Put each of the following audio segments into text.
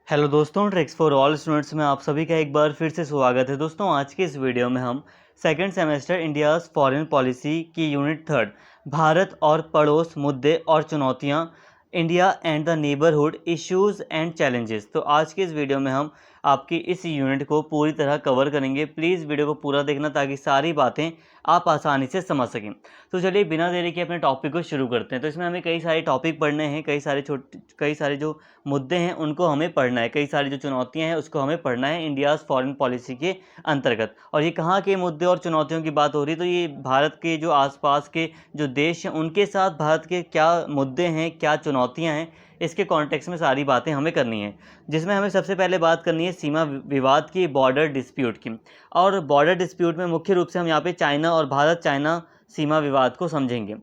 Hello दोस्तों, tricks for all students में आप सभी का एक बार फिर से स्वागत है। दोस्तों, आज के इस वीडियो में हम second semester India's foreign policy की यूनिट 3 भारत और पड़ोस मुद्दे और चुनौतियां, India and the neighbourhood issues and challenges. तो आज के इस वीडियो में हम आपकी इस यूनिट को पूरी तरह कवर करेंगे। प्लीज़ वीडियो को पूरा देखना ताकि सारी बातें आप आसानी से समझ सकें। तो चलिए बिना देरी के अपने टॉपिक को शुरू करते हैं। तो इसमें हमें कई सारे टॉपिक पढ़ने हैं, कई सारे जो मुद्दे हैं उनको हमें पढ़ना है, कई सारी जो चुनौतियां हैं उसको हमें पढ़ना है इंडियाज़ फॉरेन पॉलिसी के अंतर्गत। और ये कहाँ के मुद्दे और चुनौतियों की बात हो रही है, तो ये भारत के जो आसपास के जो देश हैं उनके साथ भारत के क्या मुद्दे हैं, क्या चुनौतियां हैं, इसके कॉन्टेक्स्ट में सारी बातें हमें करनी है। जिसमें हमें सबसे पहले बात करनी है सीमा विवाद की, बॉर्डर डिस्प्यूट की। और बॉर्डर डिस्प्यूट में मुख्य रूप से हम यहाँ पे चाइना और भारत चाइना सीमा विवाद को समझेंगे।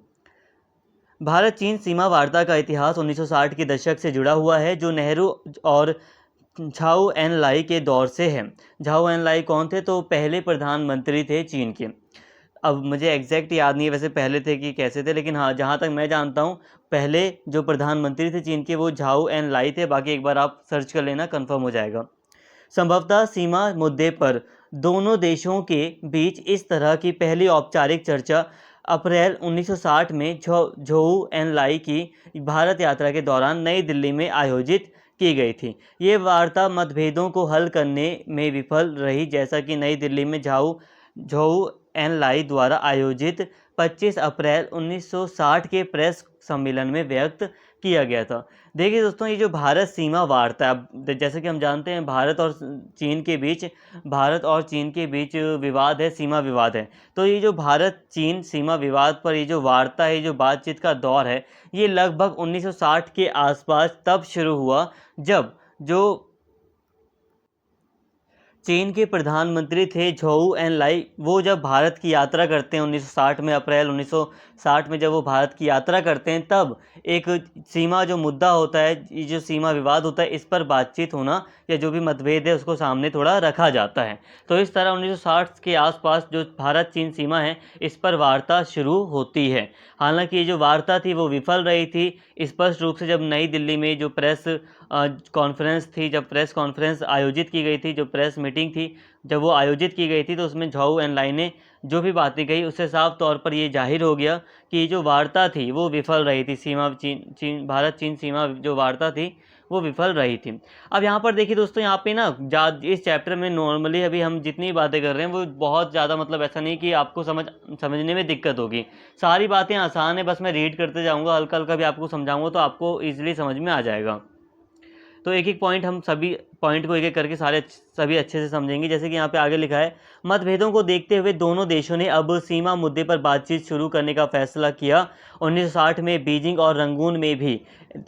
भारत चीन सीमा वार्ता का इतिहास 1960 के दशक से जुड़ा हुआ है, जो नेहरू और झाओ एन लाई के दौर से है। झाओ एन लाई कौन थे? तो पहले प्रधानमंत्री थे चीन के। अब मुझे एग्जैक्ट याद नहीं है वैसे पहले थे कि कैसे थे, लेकिन हाँ, जहाँ तक मैं जानता हूँ पहले जो प्रधानमंत्री थे चीन के वो झाओ एन लाई थे। बाकी एक बार आप सर्च कर लेना, कंफर्म हो जाएगा। संभवतः सीमा मुद्दे पर दोनों देशों के बीच इस तरह की पहली औपचारिक चर्चा अप्रैल 1960 में झोऊ एनलाई की भारत यात्रा के दौरान नई दिल्ली में आयोजित की गई थी। ये वार्ता मतभेदों को हल करने में विफल रही, जैसा कि नई दिल्ली में झोऊ एनलाई द्वारा आयोजित 25 अप्रैल 1960 के प्रेस सम्मेलन में व्यक्त किया गया था। देखिए दोस्तों, ये जो भारत सीमा वार्ता, जैसे कि हम जानते हैं भारत और चीन के बीच विवाद है, सीमा विवाद है। तो ये जो भारत चीन सीमा विवाद पर ये जो वार्ता है, ये जो बातचीत का दौर है, ये लगभग 1960 के आसपास तब शुरू हुआ जब जो चीन के प्रधानमंत्री थे झोऊ एनलाई, वो जब भारत की यात्रा करते हैं 1960 में, अप्रैल 1960 में जब वो भारत की यात्रा करते हैं, तब एक सीमा जो मुद्दा होता है, ये जो सीमा विवाद होता है, इस पर बातचीत होना या जो भी मतभेद है उसको सामने थोड़ा रखा जाता है। तो इस तरह 1960 के आसपास जो भारत चीन सीमा है, इस पर वार्ता शुरू होती है। हालांकि ये जो वार्ता थी वो विफल रही थी, स्पष्ट रूप से। जब नई दिल्ली में जो प्रेस कॉन्फ्रेंस थी, जब प्रेस कॉन्फ्रेंस आयोजित की गई थी, जो प्रेस मीटिंग थी जब वो आयोजित की गई थी, तो उसमें झाओ एनलाई ने जो भी बातें कही उससे साफ तौर पर ये जाहिर हो गया कि जो वार्ता थी वो विफल रही थी। भारत चीन सीमा जो वार्ता थी वो विफल रही थी। अब यहाँ पर देखिए दोस्तों, यहाँ पे ना इस चैप्टर में नॉर्मली अभी हम जितनी बातें कर रहे हैं वो बहुत ज़्यादा, मतलब ऐसा नहीं कि आपको समझने में दिक्कत होगी। सारी बातें आसान है, बस मैं रीड करते जाऊँगा, हल्का हल्का भी आपको समझाऊँगा तो आपको ईजिली समझ में आ जाएगा। तो एक एक पॉइंट, हम सभी पॉइंट को एक एक करके सभी अच्छे से समझेंगे। जैसे कि यहाँ पे आगे लिखा है, मतभेदों को देखते हुए दोनों देशों ने अब सीमा मुद्दे पर बातचीत शुरू करने का फैसला किया। 1960 में बीजिंग और रंगून में भी,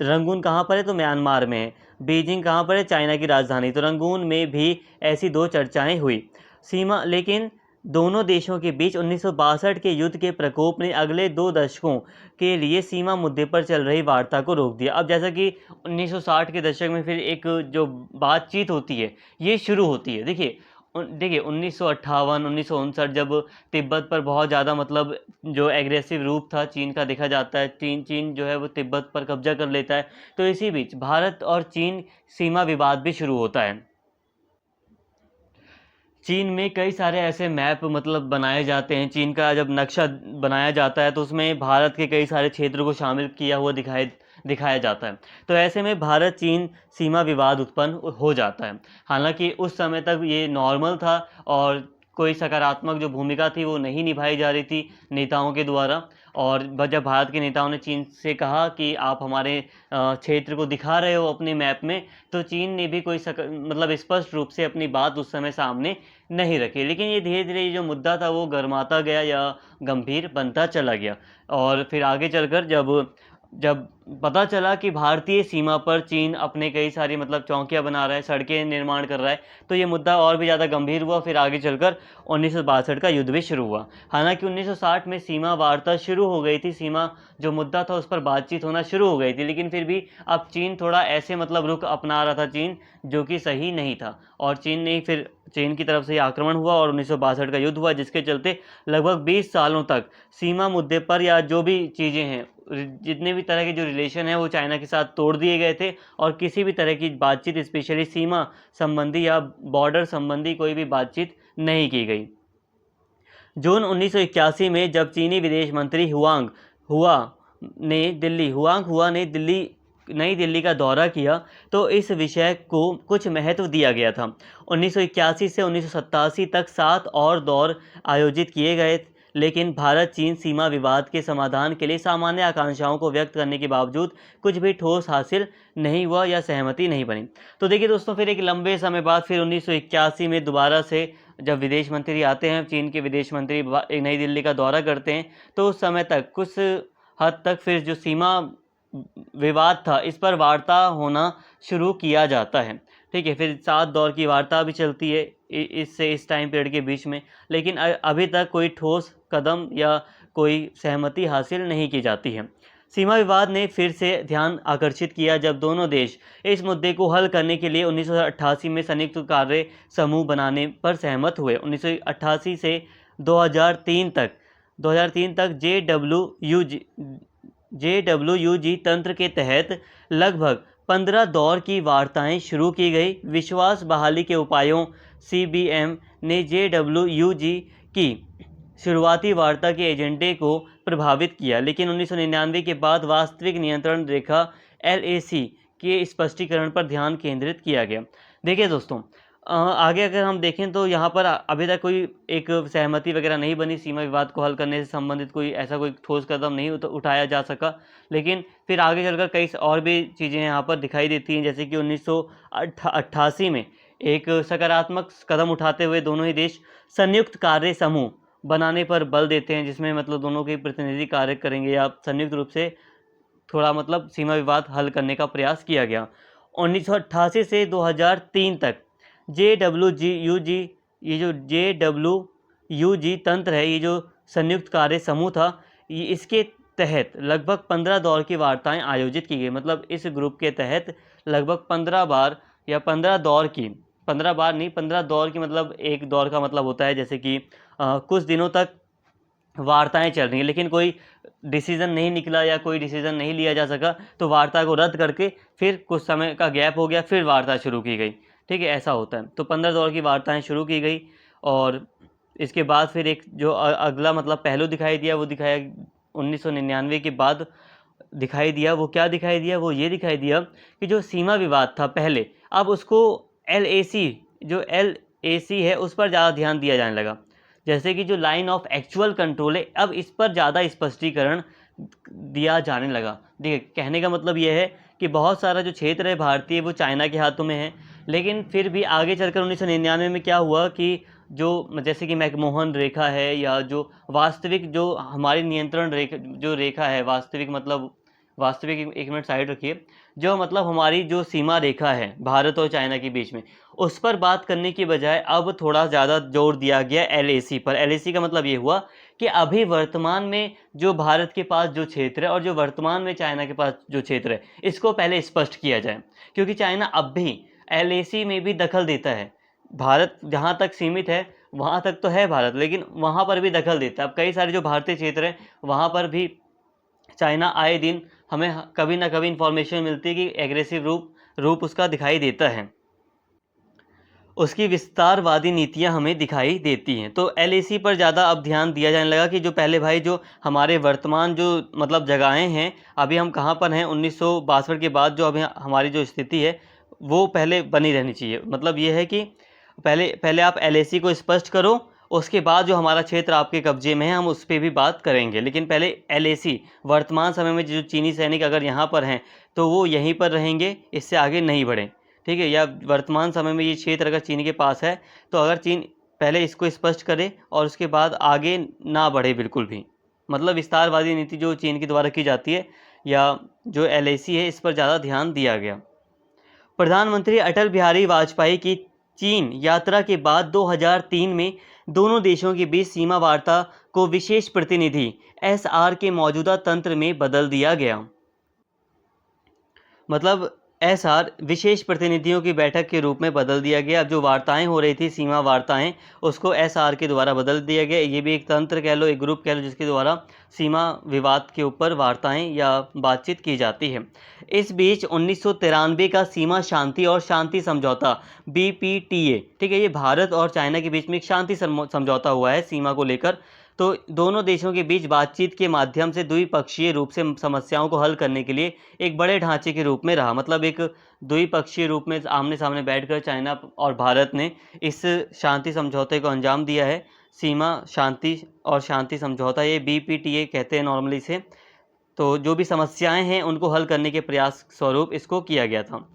रंगून कहाँ पर है? तो म्यांमार में है। बीजिंग कहाँ पर है? चाइना की राजधानी। तो रंगून में भी ऐसी दो चर्चाएं हुई सीमा, लेकिन दोनों देशों के बीच 1962 के युद्ध के प्रकोप ने अगले 2 दशकों के लिए सीमा मुद्दे पर चल रही वार्ता को रोक दिया। अब जैसा कि 1960 के दशक में फिर एक जो बातचीत होती है ये शुरू होती है। देखिए 1958 1959 जब तिब्बत पर बहुत ज़्यादा, मतलब जो एग्रेसिव रूप था चीन का देखा जाता है, चीन जो है वो तिब्बत पर कब्जा कर लेता है। तो इसी बीच भारत और चीन सीमा विवाद भी शुरू होता है। चीन में कई सारे ऐसे मैप, मतलब बनाए जाते हैं। चीन का जब नक्शा बनाया जाता है तो उसमें भारत के कई सारे क्षेत्रों को शामिल किया हुआ दिखाया जाता है। तो ऐसे में भारत चीन सीमा विवाद उत्पन्न हो जाता है। हालांकि उस समय तक ये नॉर्मल था और कोई सकारात्मक जो भूमिका थी वो नहीं निभाई जा रही थी नेताओं के द्वारा। और जब भारत के नेताओं ने चीन से कहा कि आप हमारे क्षेत्र को दिखा रहे हो अपने मैप में, तो चीन ने भी कोई मतलब स्पष्ट रूप से अपनी बात उस समय सामने नहीं रखी। लेकिन ये धीरे धीरे जो मुद्दा था वो गर्माता गया या गंभीर बनता चला गया। और फिर आगे चलकर जब जब पता चला कि भारतीय सीमा पर चीन अपने कई सारी, मतलब चौकियां बना रहा है, सड़कें निर्माण कर रहा है, तो ये मुद्दा और भी ज़्यादा गंभीर हुआ। फिर आगे चलकर 1962 का युद्ध भी शुरू हुआ। हालांकि 1960 में सीमा वार्ता शुरू हो गई थी, सीमा जो मुद्दा था उस पर बातचीत होना शुरू हो गई थी, लेकिन फिर भी अब चीन थोड़ा ऐसे, मतलब रुख अपना रहा था चीन, जो कि सही नहीं था। और चीन ने फिर चीन की तरफ से ये आक्रमण हुआ और 1962 का युद्ध हुआ, जिसके चलते लगभग 20 सालों तक सीमा मुद्दे पर या जो भी चीज़ें हैं, जितने भी तरह के जो रिलेशन हैं वो चाइना के साथ तोड़ दिए गए थे और किसी भी तरह की बातचीत, स्पेशली सीमा संबंधी या बॉर्डर संबंधी कोई भी बातचीत नहीं की गई। जून 1981 में जब चीनी विदेश मंत्री हुआंग हुआ ने नई दिल्ली का दौरा किया तो इस विषय को कुछ महत्व दिया गया था। 1981 से 1987 तक 7 और दौर आयोजित किए गए, लेकिन भारत चीन सीमा विवाद के समाधान के लिए सामान्य आकांक्षाओं को व्यक्त करने के बावजूद कुछ भी ठोस हासिल नहीं हुआ या सहमति नहीं बनी। तो देखिए दोस्तों, फिर एक लंबे समय बाद फिर 1981 में दोबारा से जब विदेश मंत्री आते हैं, चीन के विदेश मंत्री एक नई दिल्ली का दौरा करते हैं, तो उस समय तक कुछ हद तक फिर जो सीमा विवाद था इस पर वार्ता होना शुरू किया जाता है। ठीक है, फिर 7 दौर की वार्ता भी चलती है इस टाइम पीरियड के बीच में, लेकिन अभी तक कोई ठोस कदम या कोई सहमति हासिल नहीं की जाती है। सीमा विवाद ने फिर से ध्यान आकर्षित किया जब दोनों देश इस मुद्दे को हल करने के लिए 1988 में संयुक्त कार्य समूह बनाने पर सहमत हुए। 1988 से 2003 तक JWUG तंत्र के तहत लगभग 15 दौर की वार्ताएं शुरू की गई। विश्वास बहाली के उपायों CBM ने JWUG की शुरुआती वार्ता के एजेंडे को प्रभावित किया, लेकिन 1999 के बाद वास्तविक नियंत्रण रेखा LAC के स्पष्टीकरण पर ध्यान केंद्रित किया गया। देखिए दोस्तों, आगे अगर हम देखें तो यहाँ पर अभी तक कोई एक सहमति वगैरह नहीं बनी, सीमा विवाद को हल करने से संबंधित कोई ठोस कदम नहीं उठाया जा सका। लेकिन फिर आगे चलकर कई और भी चीज़ें यहाँ पर दिखाई देती हैं, जैसे कि 1988 में एक सकारात्मक कदम उठाते हुए दोनों ही देश संयुक्त कार्य समूह बनाने पर बल देते हैं, जिसमें मतलब दोनों के प्रतिनिधि कार्य करेंगे या संयुक्त रूप से थोड़ा मतलब सीमा विवाद हल करने का प्रयास किया गया। 1988 से 2003 तक JWUG, ये जो JWUG तंत्र है, ये जो संयुक्त कार्य समूह था, ये इसके तहत लगभग 15 दौर की वार्ताएं आयोजित की गई। मतलब इस ग्रुप के तहत लगभग 15 बार या 15 दौर की, 15 बार नहीं, 15 दौर की, मतलब एक दौर का मतलब होता है जैसे कि कुछ दिनों तक वार्ताएं चल रही हैं लेकिन कोई डिसीज़न नहीं निकला या कोई डिसीज़न नहीं लिया जा सका, तो वार्ता को रद्द करके फिर कुछ समय का गैप हो गया, फिर वार्ता शुरू की गई। ठीक है, ऐसा होता है। तो 15 दौर की वार्ताएं शुरू की गई और इसके बाद फिर एक जो अगला मतलब पहलू दिखाई दिया, वो दिखाया 1999 के बाद दिखाई दिया। वो क्या दिखाई दिया? वो ये दिखाई दिया कि जो सीमा विवाद था पहले, अब उसको LAC है उस पर ज़्यादा ध्यान दिया जाने लगा। जैसे कि जो लाइन ऑफ एक्चुअल कंट्रोल है, अब इस पर ज़्यादा स्पष्टीकरण दिया जाने लगा। देखिए, कहने का मतलब यह है कि बहुत सारा जो क्षेत्र है भारतीय, वो चाइना के हाथों में है, लेकिन फिर भी आगे चलकर 1999 में क्या हुआ कि जो जैसे कि मैकमोहन रेखा है या जो वास्तविक जो हमारी नियंत्रण रेखा है, वास्तविक एक मिनट साइड रखिए, जो मतलब हमारी जो सीमा रेखा है भारत और चाइना के बीच में, उस पर बात करने की बजाय अब थोड़ा ज़्यादा जोर दिया गया LAC पर। LAC का मतलब ये हुआ कि अभी वर्तमान में जो भारत के पास जो क्षेत्र है और जो वर्तमान में चाइना के पास जो क्षेत्र है, इसको पहले स्पष्ट किया जाए, क्योंकि चाइना अब भी LAC में भी दखल देता है। भारत जहाँ तक सीमित है वहाँ तक तो है भारत, लेकिन वहाँ पर भी दखल देता है। अब कई सारे जो भारतीय क्षेत्र हैं वहाँ पर भी चाइना आए दिन हमें कभी ना कभी इंफॉर्मेशन मिलती है कि एग्रेसिव रूप उसका दिखाई देता है, उसकी विस्तारवादी नीतियां हमें दिखाई देती हैं। तो LAC पर ज़्यादा अब ध्यान दिया जाने लगा कि जो पहले भाई जो हमारे वर्तमान जो मतलब जगहें हैं, अभी हम कहाँ पर हैं 1962 के बाद, जो अभी हमारी जो स्थिति है वो पहले बनी रहनी चाहिए। मतलब ये है कि पहले आप LAC को स्पष्ट करो, उसके बाद जो हमारा क्षेत्र आपके कब्जे में है हम उस पर भी बात करेंगे, लेकिन पहले LAC, वर्तमान समय में जो चीनी सैनिक अगर यहाँ पर हैं तो वो यहीं पर रहेंगे, इससे आगे नहीं बढ़ें। ठीक है, या वर्तमान समय में ये क्षेत्र अगर चीन के पास है तो अगर चीन पहले इसको स्पष्ट करे और उसके बाद आगे ना बढ़े बिल्कुल भी। मतलब विस्तारवादी नीति जो चीन के द्वारा की जाती है या जो LAC है, इस पर ज़्यादा ध्यान दिया गया। प्रधानमंत्री अटल बिहारी वाजपेयी की चीन यात्रा के बाद 2003 में दोनों देशों के बीच सीमा वार्ता को विशेष प्रतिनिधि SR के मौजूदा तंत्र में बदल दिया गया। मतलब एसआर विशेष प्रतिनिधियों की बैठक के रूप में बदल दिया गया। अब जो वार्ताएं हो रही थी, सीमा वार्ताएं, उसको एसआर के द्वारा बदल दिया गया। ये भी एक तंत्र कह लो, एक ग्रुप कह लो, जिसके द्वारा सीमा विवाद के ऊपर वार्ताएं या बातचीत की जाती है। इस बीच 1993 का सीमा शांति और शांति समझौता BPTA, ठीक है, ये भारत और चाइना के बीच में एक शांति समझौता हुआ है सीमा को लेकर। तो दोनों देशों के बीच बातचीत के माध्यम से द्विपक्षीय रूप से समस्याओं को हल करने के लिए एक बड़े ढांचे के रूप में रहा। मतलब एक द्विपक्षीय रूप में आमने सामने बैठकर चाइना और भारत ने इस शांति समझौते को अंजाम दिया है। सीमा शांति और शांति समझौता, ये BPTA कहते हैं नॉर्मली से। तो जो भी समस्याएं हैं उनको हल करने के प्रयास स्वरूप इसको किया गया था।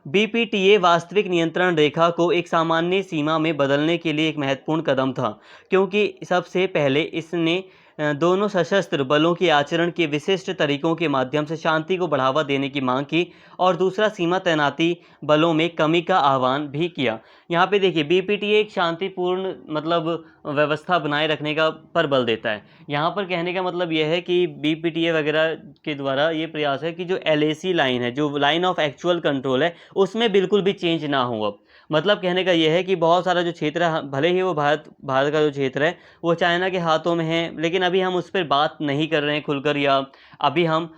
BPTA वास्तविक नियंत्रण रेखा को एक सामान्य सीमा में बदलने के लिए एक महत्वपूर्ण कदम था, क्योंकि सबसे पहले इसने दोनों सशस्त्र बलों के आचरण के विशिष्ट तरीकों के माध्यम से शांति को बढ़ावा देने की मांग की, और दूसरा सीमा तैनाती बलों में कमी का आह्वान भी किया। यहाँ पे देखिए, BPTA एक शांतिपूर्ण मतलब व्यवस्था बनाए रखने का पर बल देता है। यहाँ पर कहने का मतलब यह है कि BPTA वगैरह के द्वारा ये प्रयास है कि जो LAC लाइन है, जो लाइन ऑफ एक्चुअल कंट्रोल है, उसमें बिल्कुल भी चेंज ना हो। अब मतलब कहने का यह है कि बहुत सारा जो क्षेत्र है, भले ही वो भारत का जो क्षेत्र है वो चाइना के हाथों में है, लेकिन अभी हम उस पर बात नहीं कर रहे हैं खुलकर, या अभी हम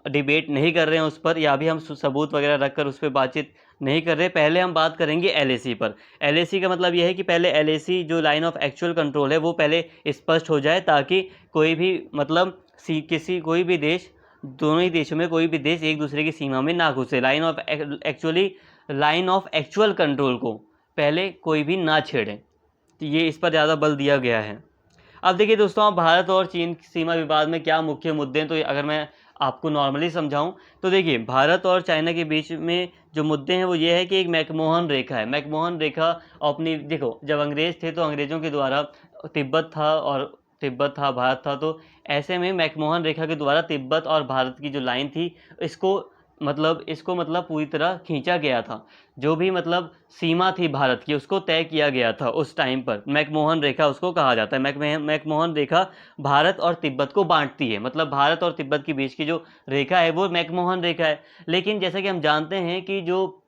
डिबेट नहीं कर रहे हैं उस पर, या अभी हम सबूत वगैरह रखकर उस पर बातचीत नहीं कर रहे। पहले हम बात करेंगे LAC पर। LAC का मतलब यह है कि पहले LAC जो लाइन ऑफ एक्चुअल कंट्रोल है वो पहले स्पष्ट हो जाए, ताकि कोई भी मतलब कोई भी देश, दोनों ही देशों में कोई भी देश एक दूसरे की सीमा में ना घुसे। लाइन ऑफ एक्चुअल कंट्रोल को पहले कोई भी ना छेड़े, तो ये इस पर ज़्यादा बल दिया गया है। अब देखिए दोस्तों, अब भारत और चीन सीमा विवाद में क्या मुख्य मुद्दे हैं, तो अगर मैं आपको नॉर्मली समझाऊं तो देखिए, भारत और चाइना के बीच में जो मुद्दे हैं वो ये है कि एक मैकमोहन रेखा है। मैकमोहन रेखा अपनी, देखो, जब अंग्रेज थे तो अंग्रेज़ों के द्वारा तिब्बत था, भारत था, तो ऐसे में मैकमोहन रेखा के द्वारा तिब्बत और भारत की जो लाइन थी, इसको मतलब पूरी तरह खींचा गया था। जो भी मतलब सीमा थी भारत की, उसको तय किया गया था उस टाइम पर। मैकमोहन रेखा उसको कहा जाता है। मैकमोहन रेखा भारत और तिब्बत को बांटती है। मतलब भारत और तिब्बत के बीच की जो रेखा है वो मैकमोहन रेखा है। लेकिन जैसा कि हम जानते हैं कि जो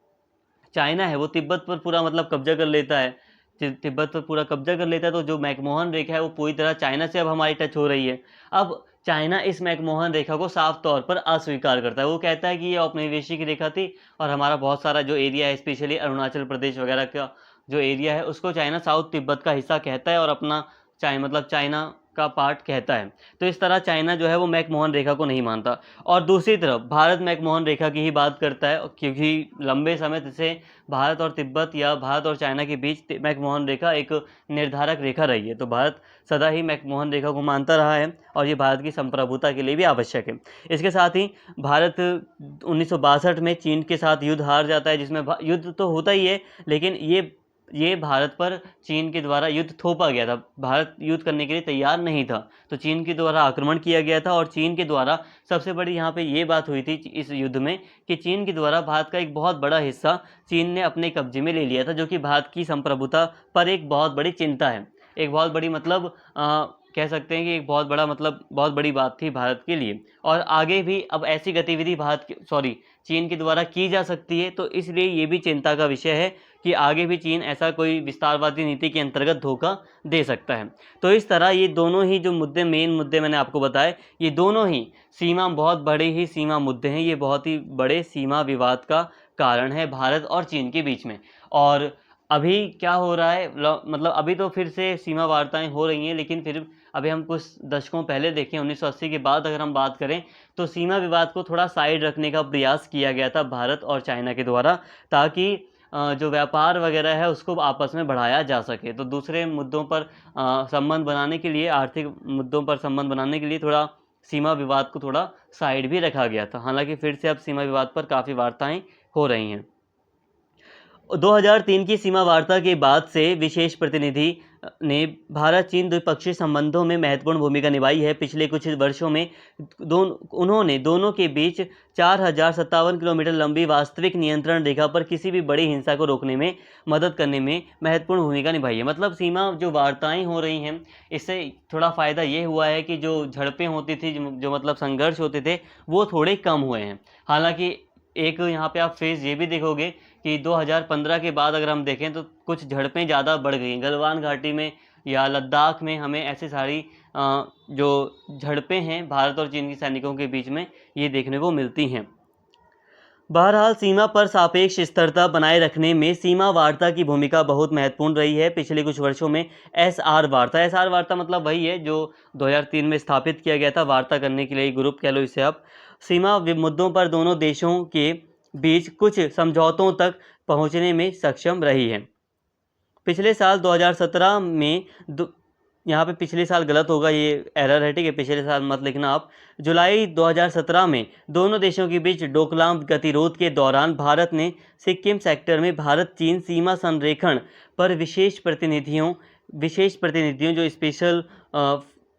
चाइना है वो तिब्बत पर पूरा मतलब कब्जा कर लेता है, तिब्बत पर पूरा कब्जा कर लेता है। तो जो मैकमोहन रेखा है वो पूरी तरह चाइना से अब हमारी टच हो रही है। अब चाइना इस मैकमोहन रेखा को साफ तौर पर अस्वीकार करता है। वो कहता है कि ये औपनिवेशिक रेखा थी, और हमारा बहुत सारा जो एरिया है, स्पेशली अरुणाचल प्रदेश वगैरह का जो एरिया है, उसको चाइना साउथ तिब्बत का हिस्सा कहता है और अपना चाइना का पार्ट कहता है। तो इस तरह चाइना जो है वो मैकमोहन रेखा को नहीं मानता। और दूसरी तरफ भारत मैकमोहन रेखा की ही बात करता है, क्योंकि लंबे समय से भारत और तिब्बत या भारत और चाइना के बीच मैकमोहन रेखा एक निर्धारक रेखा रही है। तो भारत सदा ही मैकमोहन रेखा को मानता रहा है, और ये भारत की संप्रभुता के लिए भी आवश्यक है। इसके साथ ही भारत 1962 में चीन के साथ युद्ध हार जाता है, जिसमें युद्ध तो होता ही है, लेकिन ये भारत पर चीन के द्वारा युद्ध थोपा गया था। भारत युद्ध करने के लिए तैयार नहीं था, तो चीन के द्वारा आक्रमण किया गया था। और चीन के द्वारा सबसे बड़ी यहाँ पे ये बात हुई थी इस युद्ध में, कि चीन के द्वारा भारत का एक बहुत बड़ा हिस्सा चीन ने अपने कब्जे में ले लिया था, जो कि भारत की संप्रभुता पर एक बहुत बड़ी चिंता है। एक बहुत बड़ी मतलब कह सकते हैं कि एक बहुत बड़ा मतलब बहुत बड़ी बात थी भारत के लिए। और आगे भी अब ऐसी गतिविधि चीन के द्वारा की जा सकती है, तो इसलिए ये भी चिंता का विषय है कि आगे भी चीन ऐसा कोई विस्तारवादी नीति के अंतर्गत धोखा दे सकता है। तो इस तरह ये दोनों ही जो मेन मुद्दे मैंने आपको बताए, ये दोनों ही बहुत बड़े ही सीमा मुद्दे हैं। ये बहुत ही बड़े सीमा विवाद का कारण है भारत और चीन के बीच में। और अभी क्या हो रहा है, मतलब अभी तो फिर से सीमा वार्ताएं हो रही हैं, लेकिन फिर अभी हम कुछ दशकों पहले देखें, 1980 के बाद अगर हम बात करें, तो सीमा विवाद को थोड़ा साइड रखने का प्रयास किया गया था भारत और चाइना के द्वारा, ताकि जो व्यापार वगैरह है उसको आपस में बढ़ाया जा सके। तो दूसरे मुद्दों पर संबंध बनाने के लिए, आर्थिक मुद्दों पर संबंध बनाने के लिए थोड़ा सीमा विवाद को थोड़ा साइड भी रखा गया था। हालांकि फिर से अब सीमा विवाद पर काफ़ी वार्ताएं हो रही हैं। 2003 की सीमा वार्ता के बाद से विशेष प्रतिनिधि ने भारत चीन द्विपक्षीय संबंधों में महत्वपूर्ण भूमिका निभाई है। पिछले कुछ वर्षों में उन्होंने दोनों के बीच 4057 किलोमीटर लंबी वास्तविक नियंत्रण रेखा पर किसी भी बड़ी हिंसा को रोकने में मदद करने में महत्वपूर्ण भूमिका निभाई है। मतलब सीमा जो वार्ताएं हो रही हैं, इससे थोड़ा फ़ायदा ये हुआ है कि जो झड़पें होती थी, जो मतलब संघर्ष होते थे, वो थोड़े कम हुए हैं। हालांकि एक यहाँ पे आप फेज़ ये भी देखोगे कि 2015 के बाद अगर हम देखें तो कुछ झड़पें ज़्यादा बढ़ गई हैं। गलवान घाटी में या लद्दाख में हमें ऐसी सारी जो झड़पें हैं भारत और चीन के सैनिकों के बीच में ये देखने को मिलती हैं। बहरहाल सीमा पर सापेक्ष स्थिरता बनाए रखने में सीमा वार्ता की भूमिका बहुत महत्वपूर्ण रही है। पिछले कुछ वर्षों में एसआर वार्ता मतलब वही है जो 2003 में स्थापित किया गया था, वार्ता करने के लिए ग्रुप कह लो इसे आप। सीमा मुद्दों पर दोनों देशों के बीच कुछ समझौतों तक पहुंचने में सक्षम रही है। पिछले साल 2017 में यहाँ पे पिछले साल गलत होगा, ये एरर है, ठीक है, पिछले साल मत लिखना आप। जुलाई 2017 में दोनों देशों के बीच डोकलाम गतिरोध के दौरान भारत ने सिक्किम सेक्टर में भारत चीन सीमा संरेखण पर विशेष प्रतिनिधियों जो स्पेशल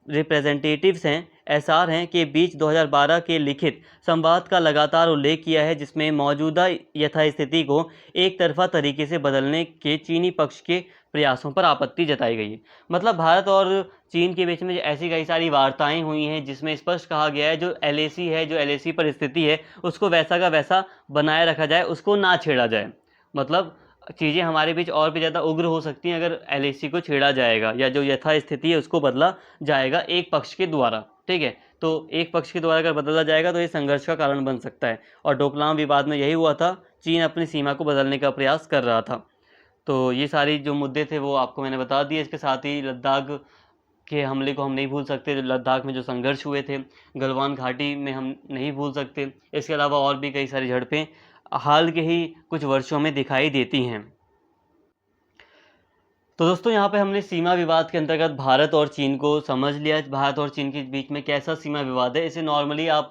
रिप्रेजेंटेटिव्स हैं, एसआर हैं, के बीच 2012 के लिखित संवाद का लगातार उल्लेख किया है, जिसमें मौजूदा यथास्थिति को एक तरफा तरीके से बदलने के चीनी पक्ष के प्रयासों पर आपत्ति जताई गई है। मतलब भारत और चीन के बीच में ऐसी कई सारी वार्ताएं हुई हैं जिसमें स्पष्ट कहा गया है जो एलएसी है, जो एलएसी पर स्थिति है, उसको वैसा का वैसा बनाए रखा जाए, उसको ना छेड़ा जाए। मतलब चीज़ें हमारे बीच और भी ज़्यादा उग्र हो सकती हैं अगर एलएसी को छेड़ा जाएगा या जो यथास्थिति है उसको बदला जाएगा एक पक्ष के द्वारा, ठीक है। तो एक पक्ष के द्वारा अगर बदला जाएगा तो ये संघर्ष का कारण बन सकता है, और डोकलाम विवाद में यही हुआ था, चीन अपनी सीमा को बदलने का प्रयास कर रहा था। तो ये सारी जो मुद्दे थे वो आपको मैंने बता दिए। इसके साथ ही लद्दाख के हमले को हम नहीं भूल सकते, लद्दाख में जो संघर्ष हुए थे, गलवान घाटी में हम नहीं भूल सकते। इसके अलावा और भी कई सारी झड़पें हाल के ही कुछ वर्षों में दिखाई देती हैं। तो दोस्तों यहाँ पे हमने सीमा विवाद के अंतर्गत भारत और चीन को समझ लिया। भारत और चीन के बीच में कैसा सीमा विवाद है, इसे नॉर्मली आप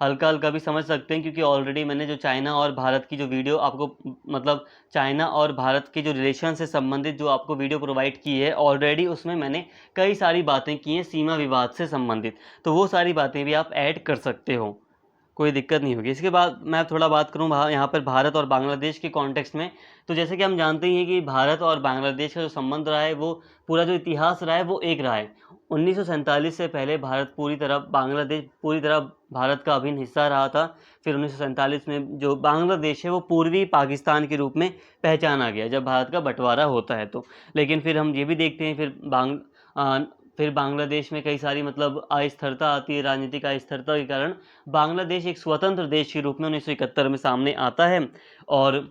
हल्का हल्का भी समझ सकते हैं, क्योंकि ऑलरेडी मैंने जो चाइना और भारत की जो वीडियो आपको मतलब चाइना और भारत के जो रिलेशन से संबंधित जो आपको वीडियो प्रोवाइड की है ऑलरेडी, उसमें मैंने कई सारी बातें की हैं सीमा विवाद से संबंधित, तो वो सारी बातें भी आप ऐड कर सकते हो, कोई दिक्कत नहीं होगी। इसके बाद मैं थोड़ा बात करूँ यहाँ पर भारत और बांग्लादेश के कॉन्टेक्स्ट में। तो जैसे कि हम जानते ही हैं कि भारत और बांग्लादेश का जो संबंध रहा है, वो पूरा जो इतिहास रहा है वो एक रहा है। 1947 से पहले बांग्लादेश पूरी तरह भारत का अभिन्न हिस्सा रहा था। फिर 1947 में जो बांग्लादेश है वो पूर्वी पाकिस्तान के रूप में पहचाना गया जब भारत का बंटवारा होता है तो। लेकिन फिर हम ये भी देखते हैं फिर बांग्लादेश में कई सारी मतलब अस्थिरता आती है, राजनीतिक अस्थिरता के कारण बांग्लादेश एक स्वतंत्र देश के रूप में 1971 में सामने आता है, और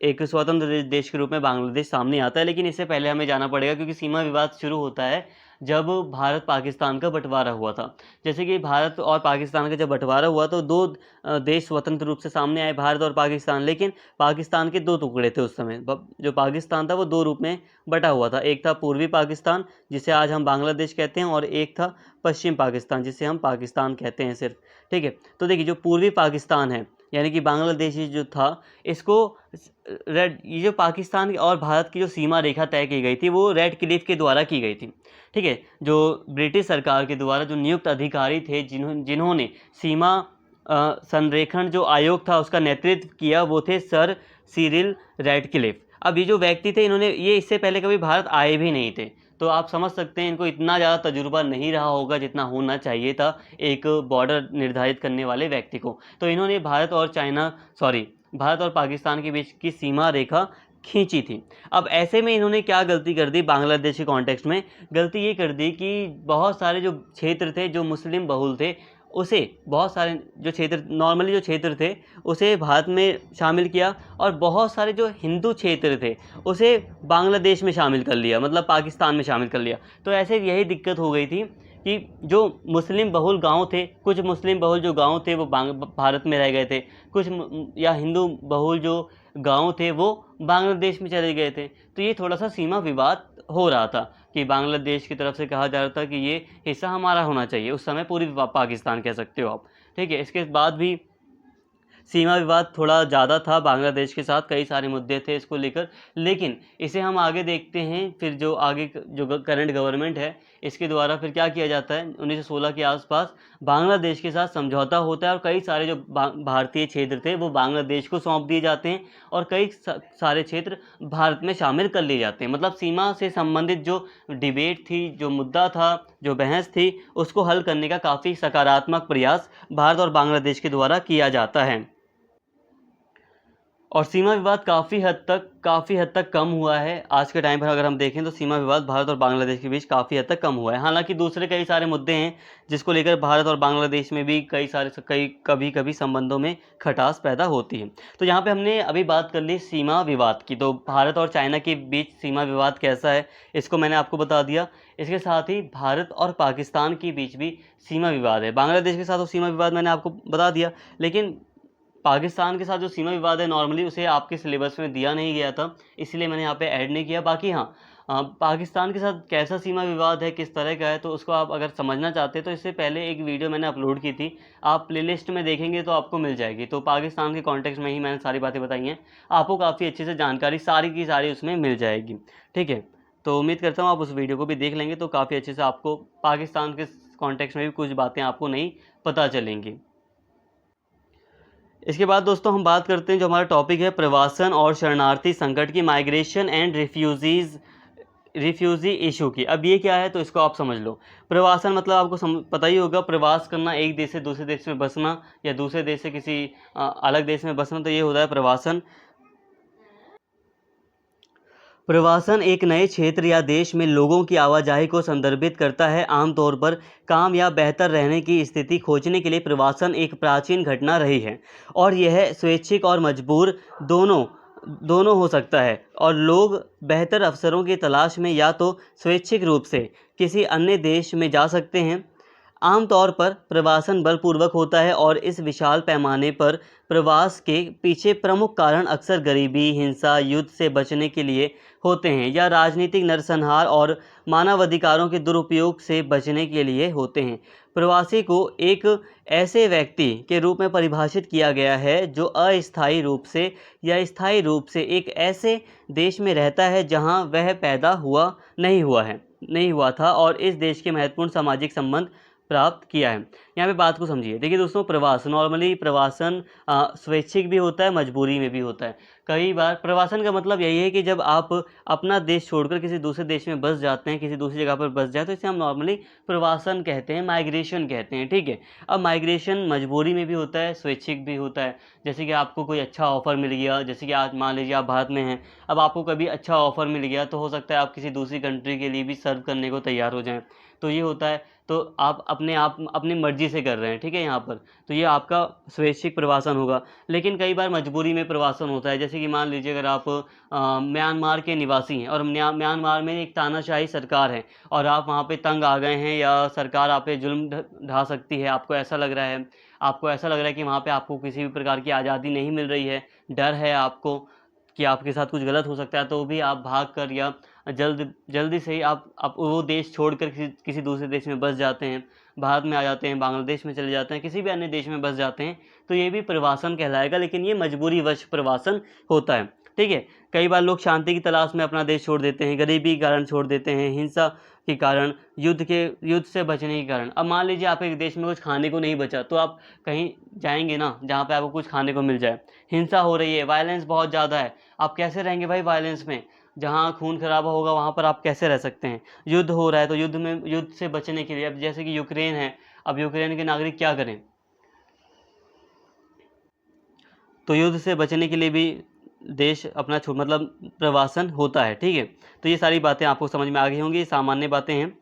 एक स्वतंत्र देश के रूप में बांग्लादेश सामने आता है। लेकिन इससे पहले हमें जाना पड़ेगा, क्योंकि सीमा विवाद शुरू होता है जब भारत पाकिस्तान का बंटवारा हुआ था। जैसे कि भारत और पाकिस्तान का जब बंटवारा हुआ तो दो देश स्वतंत्र रूप से सामने आए, भारत और पाकिस्तान। लेकिन पाकिस्तान के दो टुकड़े थे उस समय, जो पाकिस्तान था वो दो रूप में बटा हुआ था। एक था पूर्वी पाकिस्तान, जिसे आज हम बांग्लादेश कहते हैं, और एक था पश्चिम पाकिस्तान, जिसे हम पाकिस्तान कहते हैं सिर्फ, ठीक है। तो देखिए, जो पूर्वी पाकिस्तान है यानी कि बांग्लादेश जो था, इसको ये जो पाकिस्तान और भारत की जो सीमा रेखा तय की गई थी वो रेड क्लिफ के द्वारा की गई थी, ठीक है। जो ब्रिटिश सरकार के द्वारा जो नियुक्त अधिकारी थे जिन्होंने सीमा संरेखण जो आयोग था उसका नेतृत्व किया, वो थे सर सिरिल रेडक्लिफ। अब ये जो व्यक्ति थे, ये इससे पहले कभी भारत आए भी नहीं थे, तो आप समझ सकते हैं इनको इतना ज़्यादा तजुर्बा नहीं रहा होगा जितना होना चाहिए था एक बॉर्डर निर्धारित करने वाले व्यक्ति को। तो इन्होंने भारत और पाकिस्तान के बीच की सीमा रेखा खींची थी। अब ऐसे में इन्होंने क्या गलती कर दी बांग्लादेश के कॉन्टेक्स्ट में? गलती ये कर दी कि बहुत सारे जो क्षेत्र थे जो मुस्लिम बहुल थे, उसे बहुत सारे जो क्षेत्र थे उसे भारत में शामिल किया, और बहुत सारे जो हिंदू क्षेत्र थे उसे बांग्लादेश में शामिल कर लिया, मतलब पाकिस्तान में शामिल कर लिया। तो ऐसे यही दिक्कत हो गई थी कि जो मुस्लिम बहुल गांव थे, कुछ मुस्लिम बहुल जो गांव थे वो भारत में रह गए थे, या हिंदू बहुल जो गांव थे वो बांग्लादेश में चले गए थे। तो ये थोड़ा सा सीमा विवाद हो रहा था कि बांग्लादेश की तरफ से कहा जा रहा था कि ये हिस्सा हमारा होना चाहिए, उस समय पूर्वी पाकिस्तान कह सकते हो आप, ठीक है। इसके बाद भी सीमा विवाद थोड़ा ज़्यादा था बांग्लादेश के साथ, कई सारे मुद्दे थे इसको लेकर। लेकिन इसे हम आगे देखते हैं, फिर जो करंट गवर्नमेंट है इसके द्वारा फिर क्या किया जाता है, 1916 के आसपास बांग्लादेश के साथ समझौता होता है, और कई सारे जो भारतीय क्षेत्र थे वो बांग्लादेश को सौंप दिए जाते हैं, और कई सारे क्षेत्र भारत में शामिल कर लिए जाते हैं। मतलब सीमा से संबंधित जो डिबेट थी, जो मुद्दा था, जो बहस थी, उसको हल करने का काफ़ी सकारात्मक प्रयास भारत और बांग्लादेश के द्वारा किया जाता है। और सीमा विवाद काफ़ी हद तक कम हुआ है आज के टाइम पर। अगर हम देखें तो सीमा विवाद भारत और बांग्लादेश के बीच काफ़ी हद तक कम हुआ है। हालांकि दूसरे कई सारे मुद्दे हैं जिसको लेकर भारत और बांग्लादेश में भी कभी कभी संबंधों में खटास पैदा होती है। तो यहाँ पे हमने अभी बात कर ली सीमा विवाद की, तो भारत और चाइना के बीच सीमा विवाद कैसा है इसको मैंने आपको बता दिया। इसके साथ ही भारत और पाकिस्तान के बीच भी सीमा विवाद है। बांग्लादेश के साथ तो सीमा विवाद मैंने आपको बता दिया, लेकिन पाकिस्तान के साथ जो सीमा विवाद है नॉर्मली उसे आपके सिलेबस में दिया नहीं गया था, इसलिए मैंने यहाँ पे ऐड नहीं किया। बाकी हाँ, पाकिस्तान के साथ कैसा सीमा विवाद है, किस तरह का है, तो उसको आप अगर समझना चाहते हैं तो इससे पहले एक वीडियो मैंने अपलोड की थी, आप प्लेलिस्ट में देखेंगे तो आपको मिल जाएगी। तो पाकिस्तान के कॉन्टेक्स्ट में ही मैंने सारी बातें बताई हैं, आपको काफ़ी अच्छे से जानकारी सारी की सारी उसमें मिल जाएगी। ठीक है, तो उम्मीद करता हूँ आप उस वीडियो को भी देख लेंगे तो काफ़ी अच्छे से आपको पाकिस्तान के कॉन्टेक्स्ट में भी कुछ बातें आपको नहीं पता चलेंगी। इसके बाद दोस्तों हम बात करते हैं जो हमारा टॉपिक है प्रवासन और शरणार्थी संकट की, माइग्रेशन एंड रिफ्यूजी इशू की। अब ये क्या है तो इसको आप समझ लो। प्रवासन मतलब आपको पता ही होगा, प्रवास करना, एक देश से दूसरे देश में बसना या दूसरे देश से किसी अलग देश में बसना, तो ये होता है प्रवासन। प्रवासन एक नए क्षेत्र या देश में लोगों की आवाजाही को संदर्भित करता है। आमतौर पर काम या बेहतर रहने की स्थिति खोजने के लिए प्रवासन एक प्राचीन घटना रही है और यह स्वैच्छिक और मजबूर दोनों हो सकता है। और लोग बेहतर अवसरों की तलाश में या तो स्वैच्छिक रूप से किसी अन्य देश में जा सकते हैं। आमतौर पर प्रवासन बलपूर्वक होता है और इस विशाल पैमाने पर प्रवास के पीछे प्रमुख कारण अक्सर गरीबी, हिंसा, युद्ध से बचने के लिए होते हैं या राजनीतिक नरसंहार और मानवाधिकारों के दुरुपयोग से बचने के लिए होते हैं। प्रवासी को एक ऐसे व्यक्ति के रूप में परिभाषित किया गया है जो अस्थायी रूप से या स्थायी रूप से एक ऐसे देश में रहता है जहां वह पैदा नहीं हुआ था और इस देश के महत्वपूर्ण सामाजिक संबंध प्राप्त किया है। यहाँ पे बात को समझिए। देखिए दोस्तों, प्रवासन नॉर्मली प्रवासन स्वैच्छिक भी होता है, मजबूरी में भी होता है। कई बार प्रवासन का मतलब यही है कि जब आप अपना देश छोड़कर किसी दूसरे देश में बस जाते हैं, किसी दूसरी जगह पर बस जाए, तो इसे हम नॉर्मली प्रवासन कहते हैं, माइग्रेशन कहते हैं। ठीक है, अब माइग्रेशन मजबूरी में भी होता है, स्वैच्छिक भी होता है। जैसे कि आपको कोई अच्छा ऑफर मिल गया, जैसे कि आज मान लीजिए आप भारत में हैं, अब आपको कभी अच्छा ऑफर मिल गया तो हो सकता है आप किसी दूसरी कंट्री के लिए भी सर्व करने को तैयार हो जाएं, तो ये होता है। तो आप अपनी मर्जी से कर रहे हैं, ठीक है, यहाँ पर, तो ये आपका स्वैच्छिक प्रवासन होगा। लेकिन कई बार मजबूरी में प्रवासन होता है। जैसे कि मान लीजिए अगर आप म्यांमार के निवासी हैं और म्यांमार में एक तानाशाही सरकार है और आप वहाँ पे तंग आ गए हैं या सरकार आप पे जुल्म ढा सकती है, आपको ऐसा लग रहा है कि वहाँ पे आपको किसी भी प्रकार की आज़ादी नहीं मिल रही है, डर है आपको कि आपके साथ कुछ गलत हो सकता है, तो भी आप भाग कर या जल्दी से ही आप वो देश छोड़कर किसी दूसरे देश में बस जाते हैं, भारत में आ जाते हैं, बांग्लादेश में चले जाते हैं, किसी भी अन्य देश में बस जाते हैं, तो ये भी प्रवासन कहलाएगा। लेकिन ये मजबूरीवश प्रवासन होता है। ठीक है, कई बार लोग शांति की तलाश में अपना देश छोड़ देते हैं, गरीबी के कारण छोड़ देते हैं, हिंसा के कारण, युद्ध से बचने के कारण। अब मान लीजिए आप एक देश में कुछ खाने को नहीं बचा तो आप कहीं जाएंगे ना जहाँ पे आपको कुछ खाने को मिल जाए। हिंसा हो रही है, वायलेंस बहुत ज़्यादा है, आप कैसे रहेंगे भाई वायलेंस में? जहाँ खून खराबा होगा वहाँ पर आप कैसे रह सकते हैं? युद्ध हो रहा है तो युद्ध से बचने के लिए, अब जैसे कि यूक्रेन है, अब यूक्रेन के नागरिक क्या करें? तो युद्ध से बचने के लिए भी देश अपना मतलब प्रवासन होता है। ठीक है, तो ये सारी बातें आपको समझ में आ गई होंगी, सामान्य बातें हैं।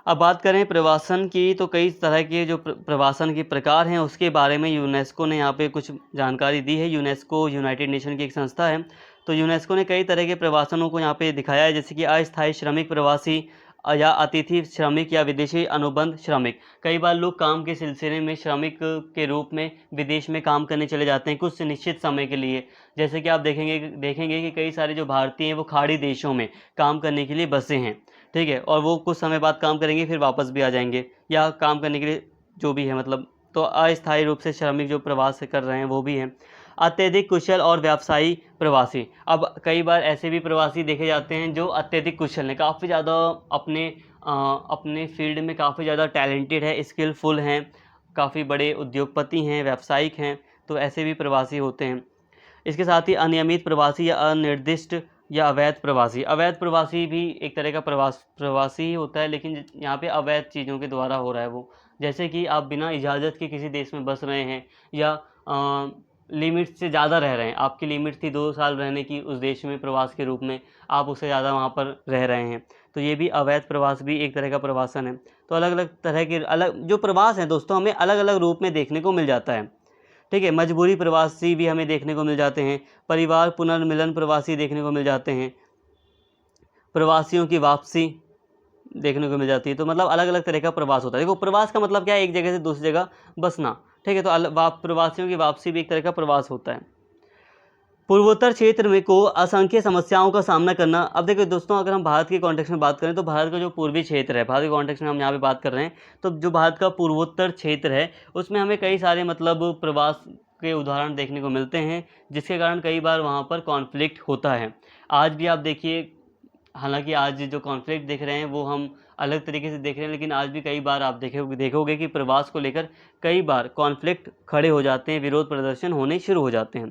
अब बात करें प्रवासन की, तो कई तरह के जो प्रवासन के प्रकार हैं उसके बारे में यूनेस्को ने यहाँ पे कुछ जानकारी दी है। यूनेस्को यूनाइटेड नेशन की एक संस्था है, तो यूनेस्को ने कई तरह के प्रवासनों को यहाँ पे दिखाया है, जैसे कि अस्थायी श्रमिक प्रवासी या अतिथि श्रमिक या विदेशी अनुबंध श्रमिक। कई बार लोग काम के सिलसिले में श्रमिक के रूप में विदेश में काम करने चले जाते हैं कुछ निश्चित समय के लिए। जैसे कि आप देखेंगे कि कई सारे जो भारतीय हैं वो खाड़ी देशों में काम करने के लिए बसे हैं। ठीक है, और वो कुछ समय बाद काम करेंगे फिर वापस भी आ जाएंगे, या काम करने के लिए जो भी है मतलब, तो अस्थायी रूप से श्रमिक जो प्रवास कर रहे हैं वो भी हैं। अत्यधिक कुशल और व्यवसायी प्रवासी। अब कई बार ऐसे भी प्रवासी देखे जाते हैं जो अत्यधिक कुशल हैं, काफ़ी ज़्यादा अपने फील्ड में काफ़ी ज़्यादा टैलेंटेड है, स्किलफुल हैं, काफ़ी बड़े उद्योगपति हैं, व्यावसायिक हैं, तो ऐसे भी प्रवासी होते हैं। इसके साथ ही अनियमित प्रवासी या अनिर्दिष्ट या अवैध प्रवासी भी एक तरह का प्रवासी ही होता है, लेकिन यहाँ पे अवैध चीज़ों के द्वारा हो रहा है वो। जैसे कि आप बिना इजाज़त के किसी देश में बस रहे हैं, या लिमिट से ज़्यादा रह रहे हैं, आपकी लिमिट थी 2 साल रहने की उस देश में प्रवास के रूप में, आप उससे ज़्यादा वहाँ पर रह रहे हैं, तो ये भी अवैध प्रवास भी एक तरह का प्रवासन है। तो अलग अलग तरह के अलग जो प्रवास हैं दोस्तों हमें अलग अलग रूप में देखने को मिल जाता है। ठीक है, मजबूरी प्रवासी भी हमें देखने को मिल जाते हैं, परिवार पुनर्मिलन प्रवासी देखने को मिल जाते हैं, प्रवासियों की वापसी देखने को मिल जाती है। तो मतलब अलग अलग तरह का प्रवास होता है। देखो प्रवास का मतलब क्या है, एक जगह से दूसरी जगह बसना। ठीक है, तो प्रवासियों की वापसी भी एक तरह का प्रवास होता है। पूर्वोत्तर क्षेत्र में को असंख्य समस्याओं का सामना करना। अब देखो दोस्तों, अगर हम भारत के कॉन्टेक्स्ट में बात करें तो भारत का जो पूर्वी क्षेत्र है, भारत के कॉन्टेक्स्ट में हम यहाँ पे बात कर रहे हैं, तो जो भारत का पूर्वोत्तर क्षेत्र है उसमें हमें कई सारे मतलब प्रवास के उदाहरण देखने को मिलते हैं, जिसके कारण कई बार वहाँ पर कॉन्फ्लिक्ट होता है। आज भी आप देखिए, हालांकि आज जो कॉन्फ्लिक्ट देख रहे हैं वो हम अलग तरीके से देख रहे हैं, लेकिन आज भी कई बार आप देखोगे कि प्रवास को लेकर कई बार कॉन्फ्लिक्ट खड़े हो जाते हैं, विरोध प्रदर्शन होने शुरू हो जाते हैं।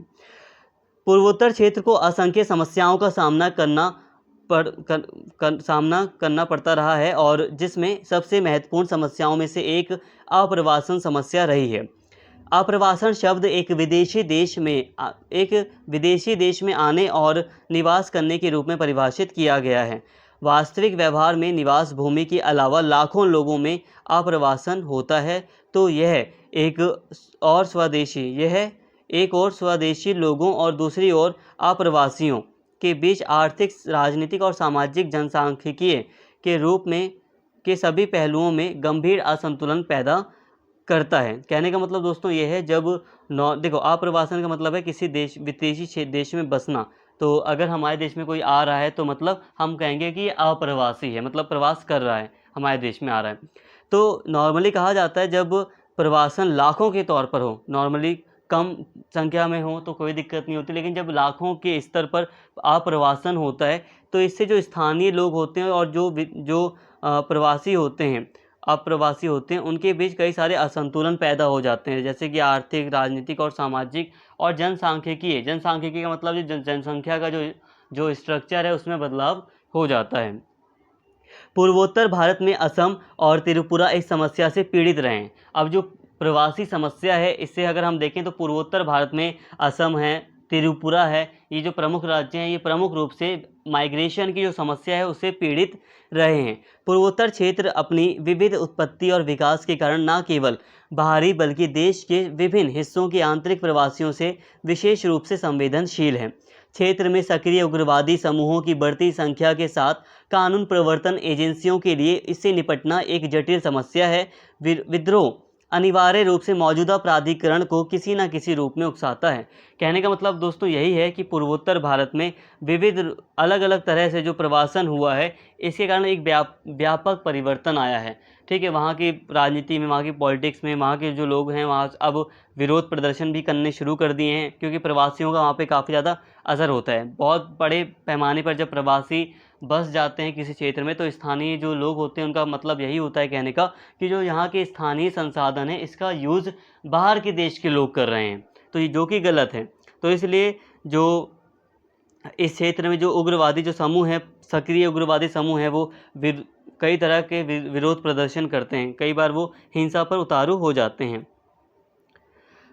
पूर्वोत्तर क्षेत्र को असंख्य समस्याओं का सामना करना पड़ता रहा है, और जिसमें सबसे महत्वपूर्ण समस्याओं में से एक अप्रवासन समस्या रही है। अप्रवासन शब्द एक विदेशी देश में आने और निवास करने के रूप में परिभाषित किया गया है। वास्तविक व्यवहार में निवास भूमि के अलावा लाखों लोगों में अप्रवासन होता है, तो यह एक और स्वदेशी लोगों और दूसरी ओर अप्रवासियों के बीच आर्थिक, राजनीतिक और सामाजिक जनसांख्यिकीय के रूप में के सभी पहलुओं में गंभीर असंतुलन पैदा करता है। कहने का मतलब दोस्तों ये है, देखो अप्रवासन का मतलब है किसी विदेशी देश में बसना। तो अगर हमारे देश में कोई आ रहा है तो मतलब हम कहेंगे कि ये अप्रवासी है, मतलब प्रवास कर रहा है, हमारे देश में आ रहा है। तो नॉर्मली कहा जाता है जब प्रवासन लाखों के तौर पर हो, नॉर्मली कम संख्या में हो तो कोई दिक्कत नहीं होती, लेकिन जब लाखों के स्तर पर अप्रवासन होता है तो इससे जो स्थानीय लोग होते हैं और जो प्रवासी होते हैं, अप्रवासी होते हैं, उनके बीच कई सारे असंतुलन पैदा हो जाते हैं, जैसे कि आर्थिक, राजनीतिक और सामाजिक और जनसांख्यिकीय का मतलब जनसंख्या का जो स्ट्रक्चर है उसमें बदलाव हो जाता है। पूर्वोत्तर भारत में असम और त्रिपुरा इस समस्या से पीड़ित रहे हैं। अब जो प्रवासी समस्या है, इससे अगर हम देखें तो पूर्वोत्तर भारत में असम है, त्रिपुरा है, ये जो प्रमुख राज्य हैं, ये प्रमुख रूप से माइग्रेशन की जो समस्या है उससे पीड़ित रहे हैं। पूर्वोत्तर क्षेत्र अपनी विविध उत्पत्ति और विकास के कारण न केवल बाहरी बल्कि देश के विभिन्न हिस्सों के आंतरिक प्रवासियों से विशेष रूप से संवेदनशील है। क्षेत्र में सक्रिय उग्रवादी समूहों की बढ़ती संख्या के साथ कानून प्रवर्तन एजेंसियों के लिए इससे निपटना एक जटिल समस्या है। विद्रोह अनिवार्य रूप से मौजूदा प्राधिकरण को किसी न किसी रूप में उकसाता है। कहने का मतलब दोस्तों यही है कि पूर्वोत्तर भारत में विविध अलग अलग तरह से जो प्रवासन हुआ है, इसके कारण एक व्यापक परिवर्तन आया है। ठीक है, वहाँ की राजनीति में, वहाँ की पॉलिटिक्स में, वहाँ के जो लोग हैं वहाँ अब विरोध प्रदर्शन भी करने शुरू कर दिए हैं, क्योंकि प्रवासियों का वहाँ पे काफ़ी ज़्यादा असर होता है। बहुत बड़े पैमाने पर जब प्रवासी बस जाते हैं किसी क्षेत्र में, तो स्थानीय जो लोग होते हैं उनका मतलब यही होता है कहने का कि जो यहाँ के स्थानीय संसाधन है इसका यूज़ बाहर के देश के लोग कर रहे हैं, तो ये जो कि गलत है। तो इसलिए जो इस क्षेत्र में जो उग्रवादी जो समूह है, सक्रिय उग्रवादी समूह है, वो कई तरह के विरोध प्रदर्शन करते हैं, कई बार वो हिंसा पर उतारू हो जाते हैं।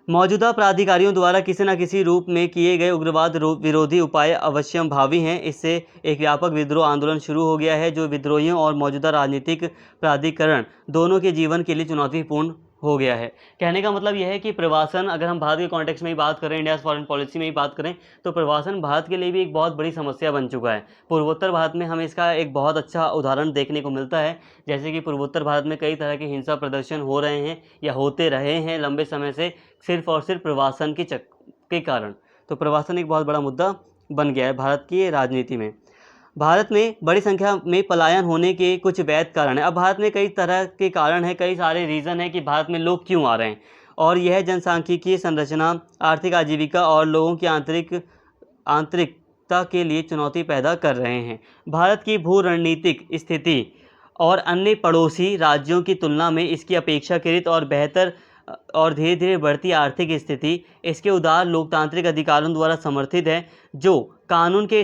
मौजूदा प्राधिकारियों द्वारा किसी न किसी रूप में किए गए उग्रवाद विरोधी उपाय अवश्यंभावी हैं। इससे एक व्यापक विद्रोह आंदोलन शुरू हो गया है, जो विद्रोहियों और मौजूदा राजनीतिक प्राधिकरण दोनों के जीवन के लिए चुनौतीपूर्ण हो गया है। कहने का मतलब यह है कि प्रवासन, अगर हम भारत के कॉन्टेक्स्ट में ही बात करें, इंडिया फॉरेन पॉलिसी में ही बात करें, तो प्रवासन भारत के लिए भी एक बहुत बड़ी समस्या बन चुका है। पूर्वोत्तर भारत में हमें इसका एक बहुत अच्छा उदाहरण देखने को मिलता है, जैसे कि पूर्वोत्तर भारत में कई तरह के हिंसा प्रदर्शन हो रहे हैं या होते रहे हैं लंबे समय से, सिर्फ और सिर्फ प्रवासन के कारण। तो प्रवासन एक बहुत बड़ा मुद्दा बन गया है भारत की राजनीति में। भारत में बड़ी संख्या में पलायन होने के कुछ वैध कारण हैं। अब भारत में कई तरह के कारण हैं, कई सारे रीज़न हैं कि भारत में लोग क्यों आ रहे हैं, और यह जनसांख्यिकीय संरचना, आर्थिक आजीविका और लोगों की आंतरिकता के लिए चुनौती पैदा कर रहे हैं। भारत की भू रणनीतिक स्थिति और अन्य पड़ोसी राज्यों की तुलना में इसकी अपेक्षाकृत और बेहतर और धीरे धीरे बढ़ती आर्थिक स्थिति इसके उदार लोकतांत्रिक अधिकारों द्वारा समर्थित है, जो कानून के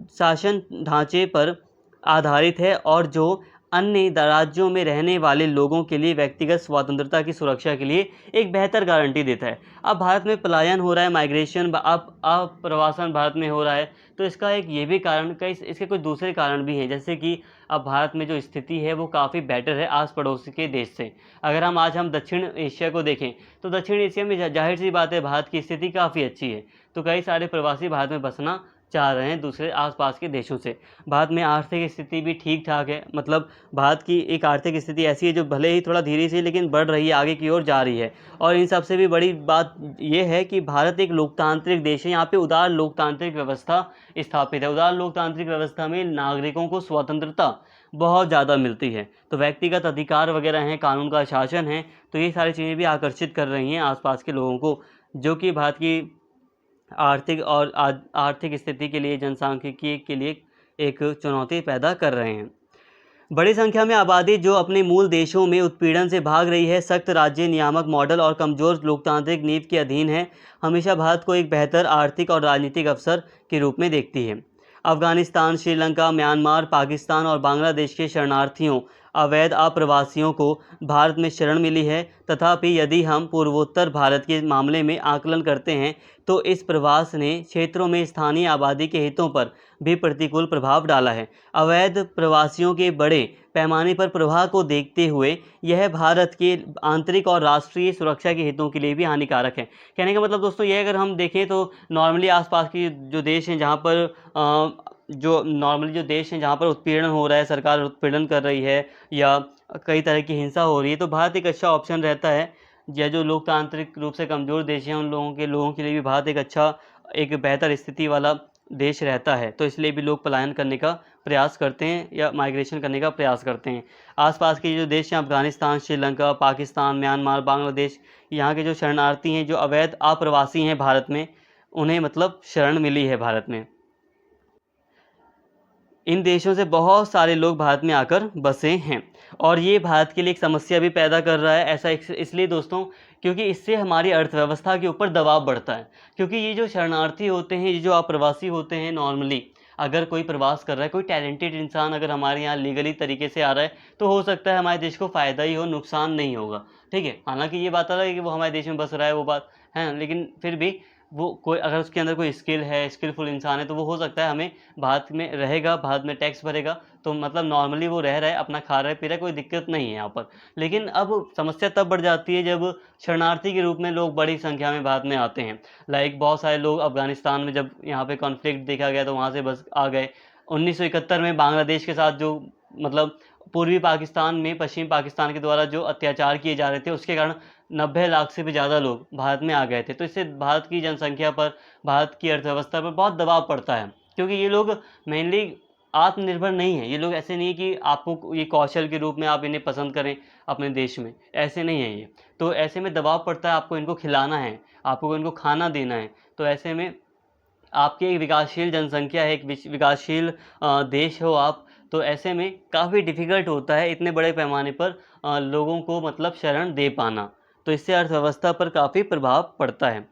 शासन ढांचे पर आधारित है और जो अन्य राज्यों में रहने वाले लोगों के लिए व्यक्तिगत स्वतंत्रता की सुरक्षा के लिए एक बेहतर गारंटी देता है। अब भारत में पलायन हो रहा है, माइग्रेशन अब प्रवासन भारत में हो रहा है, तो इसका एक ये भी कारण, कई इसके कुछ दूसरे कारण भी हैं, जैसे कि अब भारत में जो स्थिति है वो काफ़ी बेटर है आस पड़ोस के देश से। अगर हम दक्षिण एशिया को देखें तो दक्षिण एशिया में जाहिर सी बात है भारत की स्थिति काफ़ी अच्छी है, तो कई सारे प्रवासी भारत में बसना चाह रहे हैं दूसरे आसपास के देशों से। भारत में आर्थिक स्थिति भी ठीक ठाक है, मतलब भारत की एक आर्थिक स्थिति ऐसी है जो भले ही थोड़ा धीरे से लेकिन बढ़ रही है, आगे की ओर जा रही है। और इन सबसे भी बड़ी बात ये है कि भारत एक लोकतांत्रिक देश है, यहाँ पे उदार लोकतांत्रिक व्यवस्था स्थापित है। उदार लोकतांत्रिक व्यवस्था में नागरिकों को स्वतंत्रता बहुत ज़्यादा मिलती है, तो व्यक्तिगत अधिकार वगैरह हैं, कानून का शासन है, तो ये सारी चीज़ें भी आकर्षित कर रही हैं आसपास के लोगों को, जो कि भारत की आर्थिक स्थिति के लिए, जनसांख्यिकी के लिए एक चुनौती पैदा कर रहे हैं। बड़ी संख्या में आबादी जो अपने मूल देशों में उत्पीड़न से भाग रही है, सख्त राज्य नियामक मॉडल और कमज़ोर लोकतांत्रिक नीति के अधीन है, हमेशा भारत को एक बेहतर आर्थिक और राजनीतिक अवसर के रूप में देखती है। अफगानिस्तान, श्रीलंका, म्यांमार, पाकिस्तान और बांग्लादेश के शरणार्थियों, अवैध आप्रवासियों को भारत में शरण मिली है। तथापि यदि हम पूर्वोत्तर भारत के मामले में आकलन करते हैं तो इस प्रवास ने क्षेत्रों में स्थानीय आबादी के हितों पर भी प्रतिकूल प्रभाव डाला है। अवैध प्रवासियों के बड़े पैमाने पर प्रवाह को देखते हुए यह भारत के आंतरिक और राष्ट्रीय सुरक्षा के हितों के लिए भी हानिकारक है। कहने का मतलब दोस्तों ये, अगर हम देखें तो नॉर्मली आसपास के जो देश हैं जहाँ पर जहाँ पर उत्पीड़न हो रहा है, सरकार उत्पीड़न कर रही है या कई तरह की हिंसा हो रही है, तो भारत एक अच्छा ऑप्शन रहता है। या जो लोकतांत्रिक रूप से कमज़ोर देश हैं उन लोगों के लिए भी भारत एक बेहतर स्थिति वाला देश रहता है, तो इसलिए भी लोग पलायन करने का प्रयास करते हैं या माइग्रेशन करने का प्रयास करते हैं। आसपास के जो देश हैं, अफगानिस्तान, श्रीलंका, पाकिस्तान, म्यांमार, बांग्लादेश, यहाँ के जो शरणार्थी हैं, जो अवैध आप्रवासी हैं भारत में, उन्हें मतलब शरण मिली है भारत में। इन देशों से बहुत सारे लोग भारत में आकर बसे हैं और ये भारत के लिए एक समस्या भी पैदा कर रहा है। ऐसा इसलिए दोस्तों क्योंकि इससे हमारी अर्थव्यवस्था के ऊपर दबाव बढ़ता है, क्योंकि ये जो शरणार्थी होते हैं, ये जो अप्रवासी होते हैं, नॉर्मली अगर कोई प्रवास कर रहा है, कोई टैलेंटेड इंसान अगर हमारे यहाँ लीगली तरीके से आ रहा है, तो हो सकता है हमारे देश को फ़ायदा ही हो, नुकसान नहीं होगा। ठीक है, हालांकि ये बात अलग है कि वो हमारे देश में बस रहा है, वो बात है, लेकिन फिर भी वो कोई अगर उसके अंदर कोई स्किल है, स्किलफुल इंसान है, तो वो हो सकता है हमें भारत में रहेगा, भारत में टैक्स भरेगा, तो मतलब नॉर्मली वो रह रहा है, अपना खा रहा है, पी रहा है, कोई दिक्कत नहीं है यहाँ पर। लेकिन अब समस्या तब बढ़ जाती है जब शरणार्थी के रूप में लोग बड़ी संख्या में भारत में आते हैं। लाइक बहुत सारे लोग अफगानिस्तान में जब यहाँ पे कॉन्फ्लिक्ट देखा गया तो वहाँ से बस आ गए। 1971 में बांग्लादेश के साथ जो मतलब पूर्वी पाकिस्तान में पश्चिमी पाकिस्तान के द्वारा जो अत्याचार किए जा रहे थे, उसके कारण 90 लाख से भी ज़्यादा लोग भारत में आ गए थे। तो इससे भारत की जनसंख्या पर, भारत की अर्थव्यवस्था पर बहुत दबाव पड़ता है, क्योंकि ये लोग मेनली आत्मनिर्भर नहीं है। ये लोग ऐसे नहीं है कि आपको ये कौशल के रूप में आप इन्हें पसंद करें अपने देश में, ऐसे नहीं है ये। तो ऐसे में दबाव पड़ता है, आपको इनको खिलाना है, आपको इनको खाना देना है। तो ऐसे में आपकी एक विकासशील जनसंख्या है, एक विकासशील देश हो आप, तो ऐसे में काफ़ी डिफ़िकल्ट होता है इतने बड़े पैमाने पर लोगों को मतलब शरण दे पाना। तो इससे अर्थव्यवस्था पर काफ़ी प्रभाव पड़ता है।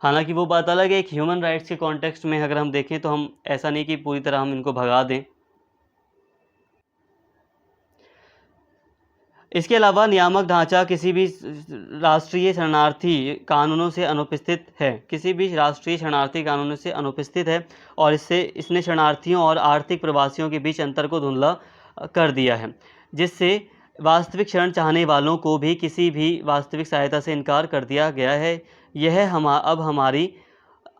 हालांकि वो बात अलग है, एक ह्यूमन राइट्स के कॉन्टेक्स्ट में अगर हम देखें तो हम ऐसा नहीं कि पूरी तरह हम इनको भगा दें। इसके अलावा नियामक ढांचा किसी भी राष्ट्रीय शरणार्थी कानूनों से अनुपस्थित है, किसी भी राष्ट्रीय शरणार्थी कानूनों से अनुपस्थित है, और इसने शरणार्थियों और आर्थिक प्रवासियों के बीच अंतर को धुंधला कर दिया है, जिससे वास्तविक शरण चाहने वालों को भी किसी भी वास्तविक सहायता से इनकार कर दिया गया है। यह अब हमारी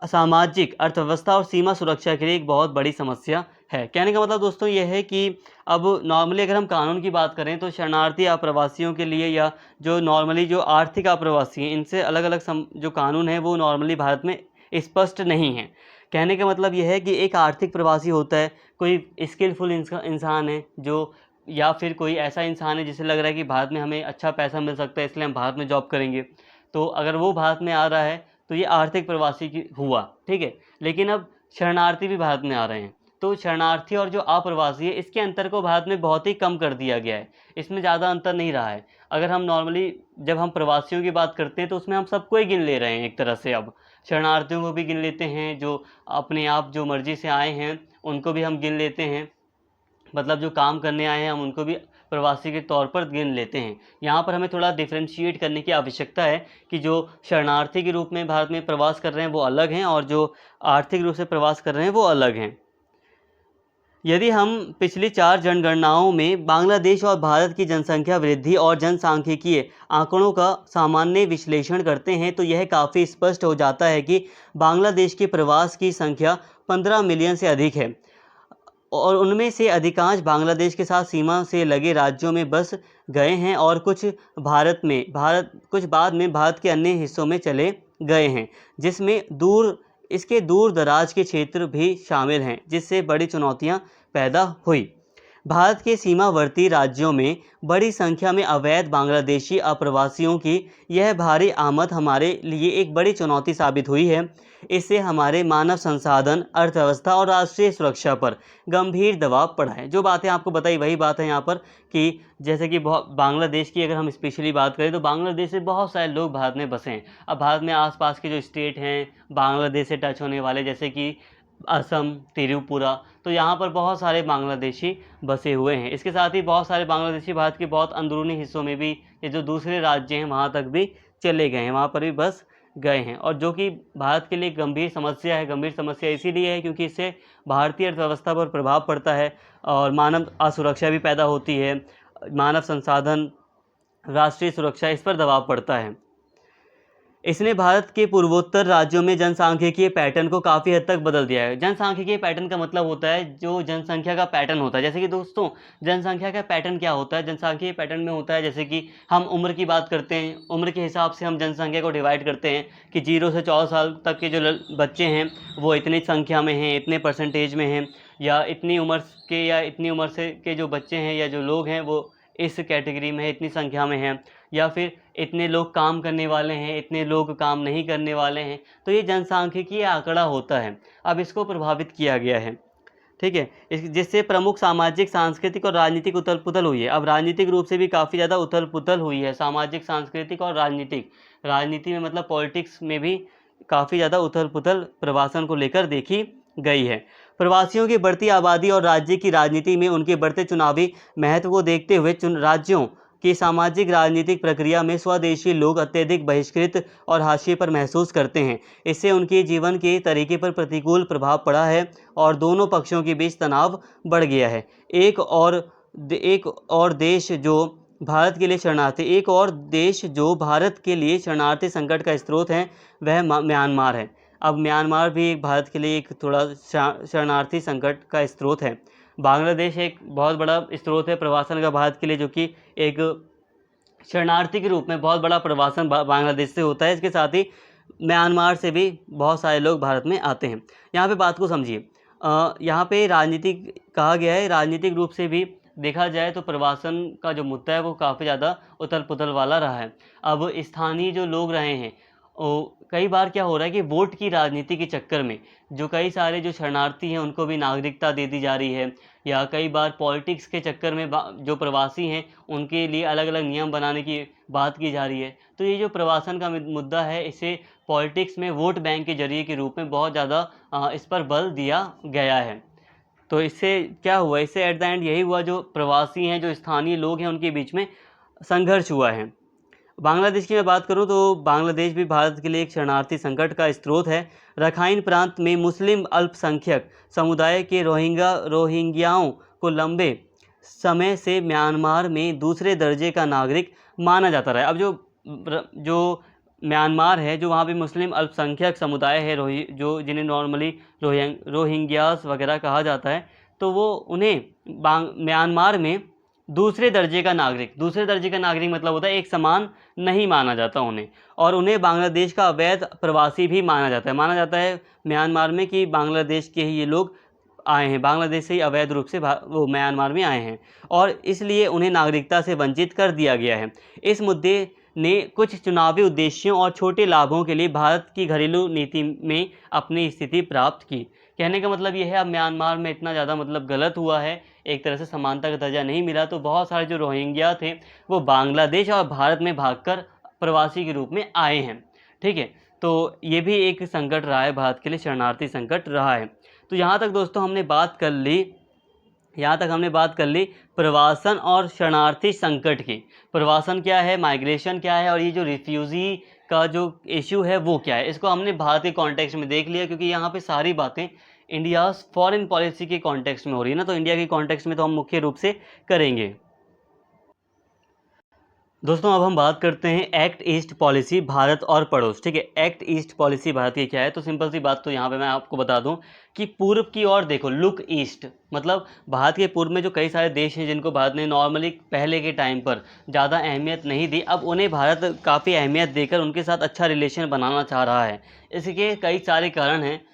सामाजिक अर्थव्यवस्था और सीमा सुरक्षा के लिए एक बहुत बड़ी समस्या है। कहने का मतलब दोस्तों ये है कि अब नॉर्मली अगर हम कानून की बात करें तो शरणार्थी आप्रवासियों के लिए या जो नॉर्मली जो आर्थिक आप्रवासी हैं, इनसे अलग अलग जो कानून है वो नॉर्मली भारत में स्पष्ट नहीं है। कहने का मतलब यह है कि एक आर्थिक प्रवासी होता है, कोई स्किलफुल इंसान है जो, या फिर कोई ऐसा इंसान है जिसे लग रहा है कि भारत में हमें अच्छा पैसा मिल सकता है, इसलिए हम भारत में जॉब करेंगे। तो अगर वो भारत में आ रहा है तो ये आर्थिक प्रवासी की हुआ, ठीक है। लेकिन अब शरणार्थी भी भारत में आ रहे हैं, तो शरणार्थी और जो अप्रवासी है इसके अंतर को भारत में बहुत ही कम कर दिया गया है, इसमें ज़्यादा अंतर नहीं रहा है। अगर हम नॉर्मली जब हम प्रवासियों की बात करते हैं तो उसमें हम सबको ही गिन ले रहे हैं एक तरह से। अब शरणार्थियों को भी गिन लेते हैं, जो अपने आप जो मर्जी से आए हैं उनको भी हम गिन लेते हैं, मतलब जो काम करने आए हैं हम उनको भी प्रवासी के तौर पर गिन लेते हैं। यहाँ पर हमें थोड़ा डिफ्रेंशिएट करने की आवश्यकता है कि जो शरणार्थी के रूप में भारत में प्रवास कर रहे हैं वो अलग हैं और जो आर्थिक रूप से प्रवास कर रहे हैं वो अलग हैं। यदि हम पिछली 4 जनगणनाओं में बांग्लादेश और भारत की जनसंख्या वृद्धि और जनसांख्यिकीय आंकड़ों का सामान्य विश्लेषण करते हैं तो यह काफ़ी स्पष्ट हो जाता है कि बांग्लादेश के प्रवास की संख्या 15 मिलियन से अधिक है और उनमें से अधिकांश बांग्लादेश के साथ सीमा से लगे राज्यों में बस गए हैं और कुछ कुछ बाद में भारत के अन्य हिस्सों में चले गए हैं, जिसमें इसके दूर दराज के क्षेत्र भी शामिल हैं, जिससे बड़ी चुनौतियां पैदा हुई। भारत के सीमावर्ती राज्यों में बड़ी संख्या में अवैध बांग्लादेशी अप्रवासियों की यह भारी आमद हमारे लिए एक बड़ी चुनौती साबित हुई है। इससे हमारे मानव संसाधन, अर्थव्यवस्था और राष्ट्रीय सुरक्षा पर गंभीर दबाव पड़ा है। जो बातें आपको बताई वही बात है यहाँ पर कि जैसे कि बांग्लादेश की अगर हम स्पेशली बात करें तो बांग्लादेश से बहुत सारे लोग भारत में बसे हैं। अब भारत में आसपास के जो स्टेट हैं बांग्लादेश से टच होने वाले, जैसे कि असम, त्रिपुरा, तो यहाँ पर बहुत सारे बांग्लादेशी बसे हुए हैं। इसके साथ ही बहुत सारे बांग्लादेशी भारत के बहुत अंदरूनी हिस्सों में भी, ये जो दूसरे राज्य हैं वहाँ तक भी चले गए हैं, वहाँ पर भी बस गए हैं, और जो कि भारत के लिए गंभीर समस्या है। गंभीर समस्या इसीलिए है क्योंकि इससे भारतीय अर्थव्यवस्था पर प्रभाव पड़ता है और मानव असुरक्षा भी पैदा होती है। मानव संसाधन, राष्ट्रीय सुरक्षा, इस पर दबाव पड़ता है। इसने भारत के पूर्वोत्तर राज्यों में जनसांख्यिकीय पैटर्न को काफ़ी हद तक बदल दिया है। जनसांख्यिकीय पैटर्न का मतलब होता है जो जनसंख्या का पैटर्न होता है। जैसे कि दोस्तों, जनसंख्या का पैटर्न क्या होता है? जनसंख्यिकीय पैटर्न में होता है जैसे कि हम उम्र की बात करते हैं, उम्र के हिसाब से हम जनसंख्या को डिवाइड करते हैं कि 0 से 14 साल तक के जो बच्चे हैं वो इतनी संख्या में हैं, इतने परसेंटेज में हैं, या इतनी उम्र के या इतनी उम्र से के जो बच्चे हैं या जो लोग हैं वो इस कैटेगरी में है, इतनी संख्या में हैं, या फिर इतने लोग काम करने वाले हैं, इतने लोग काम नहीं करने वाले हैं। तो ये जनसांख्यिकीय आंकड़ा होता है। अब इसको प्रभावित किया गया है, ठीक है, जिससे प्रमुख सामाजिक, सांस्कृतिक और राजनीतिक उथल पुथल हुई है। अब राजनीतिक रूप से भी काफ़ी ज़्यादा उथल पुथल हुई है। सामाजिक, सांस्कृतिक और राजनीति में मतलब पॉलिटिक्स में भी काफ़ी ज़्यादा उथल पुथल प्रवासन को लेकर देखी गई है। प्रवासियों की बढ़ती आबादी और राज्य की राजनीति में उनके बढ़ते चुनावी महत्व को देखते हुए राज्यों की सामाजिक राजनीतिक प्रक्रिया में स्वदेशी लोग अत्यधिक बहिष्कृत और हाशिए पर महसूस करते हैं। इससे उनके जीवन के तरीके पर प्रतिकूल प्रभाव पड़ा है और दोनों पक्षों के बीच तनाव बढ़ गया है। एक और देश जो भारत के लिए शरणार्थी संकट का स्रोत है वह म्यांमार है। अब म्यांमार भी भारत के लिए एक थोड़ा शरणार्थी संकट का स्रोत है। बांग्लादेश एक बहुत बड़ा स्रोत है प्रवासन का भारत के लिए, जो कि एक शरणार्थी के रूप में बहुत बड़ा प्रवासन बांग्लादेश से होता है। इसके साथ ही म्यांमार से भी बहुत सारे लोग भारत में आते हैं। यहाँ पे बात को समझिए, यहाँ पे राजनीतिक कहा गया है। राजनीतिक रूप से भी देखा जाए तो प्रवासन का जो मुद्दा है वो काफ़ी ज़्यादा उथल पुथल वाला रहा है। अब स्थानीय जो लोग रहे हैं, कई बार क्या हो रहा है कि वोट की राजनीति के चक्कर में जो कई सारे जो शरणार्थी हैं उनको भी नागरिकता दे दी जा रही है, या कई बार पॉलिटिक्स के चक्कर में जो प्रवासी हैं उनके लिए अलग अलग नियम बनाने की बात की जा रही है। तो ये जो प्रवासन का मुद्दा है, इसे पॉलिटिक्स में वोट बैंक के जरिए के रूप में बहुत ज़्यादा इस पर बल दिया गया है। तो इससे क्या हुआ, इससे एट द एंड यही हुआ, जो प्रवासी हैं, जो स्थानीय लोग हैं, उनके बीच में संघर्ष हुआ है। बांग्लादेश की मैं बात करूं तो बांग्लादेश भी भारत के लिए एक शरणार्थी संकट का स्रोत है। रखाइन प्रांत में मुस्लिम अल्पसंख्यक समुदाय के रोहिंग्याओं को लंबे समय से म्यांमार में दूसरे दर्जे का नागरिक माना जाता रहा है। अब जो म्यांमार है, जो वहाँ पे मुस्लिम अल्पसंख्यक समुदाय है, जो जिन्हें नॉर्मली रोहिंग्यास वगैरह कहा जाता है, तो वो उन्हें म्यांमार में दूसरे दर्जे का नागरिक मतलब होता है एक समान नहीं माना जाता उन्हें, और उन्हें बांग्लादेश का अवैध प्रवासी भी माना जाता है म्यांमार में कि बांग्लादेश के ही ये लोग आए हैं, बांग्लादेश से ही अवैध रूप से वो म्यांमार में आए हैं, और इसलिए उन्हें नागरिकता से वंचित कर दिया गया है। इस मुद्दे ने कुछ चुनावी उद्देश्यों और छोटे लाभों के लिए भारत की घरेलू नीति में अपनी स्थिति प्राप्त की। कहने का मतलब यह है, अब म्यांमार में इतना ज़्यादा मतलब गलत हुआ है, एक तरह से समानता का दर्जा नहीं मिला, तो बहुत सारे जो रोहिंग्या थे वो बांग्लादेश और भारत में भागकर प्रवासी के रूप में आए हैं, ठीक है। तो ये भी एक संकट रहा है भारत के लिए, शरणार्थी संकट रहा है। तो यहाँ तक दोस्तों हमने बात कर ली यहाँ तक हमने बात कर ली प्रवासन और शरणार्थी संकट की। प्रवासन क्या है, माइग्रेशन क्या है, और ये जो रिफ्यूज़ी का जो इशू है वो क्या है, इसको हमने भारत के कॉन्टेक्स्ट में देख लिया, क्योंकि यहाँ पे सारी बातें इंडियाज़ फॉरेन पॉलिसी के कॉन्टेक्स्ट में हो रही है ना, तो इंडिया के कॉन्टेक्स्ट में तो हम मुख्य रूप से करेंगे। दोस्तों अब हम बात करते हैं एक्ट ईस्ट पॉलिसी भारत और पड़ोस। ठीक है, एक्ट ईस्ट पॉलिसी भारत की क्या है, तो सिंपल सी बात तो यहाँ पे मैं आपको बता दूं कि पूर्व की ओर देखो, लुक ईस्ट, मतलब भारत के पूर्व में जो कई सारे देश हैं जिनको भारत ने नॉर्मली पहले के टाइम पर ज़्यादा अहमियत नहीं दी, अब उन्हें भारत काफ़ी अहमियत देकर उनके साथ अच्छा रिलेशन बनाना चाह रहा है। इसके कई सारे कारण हैं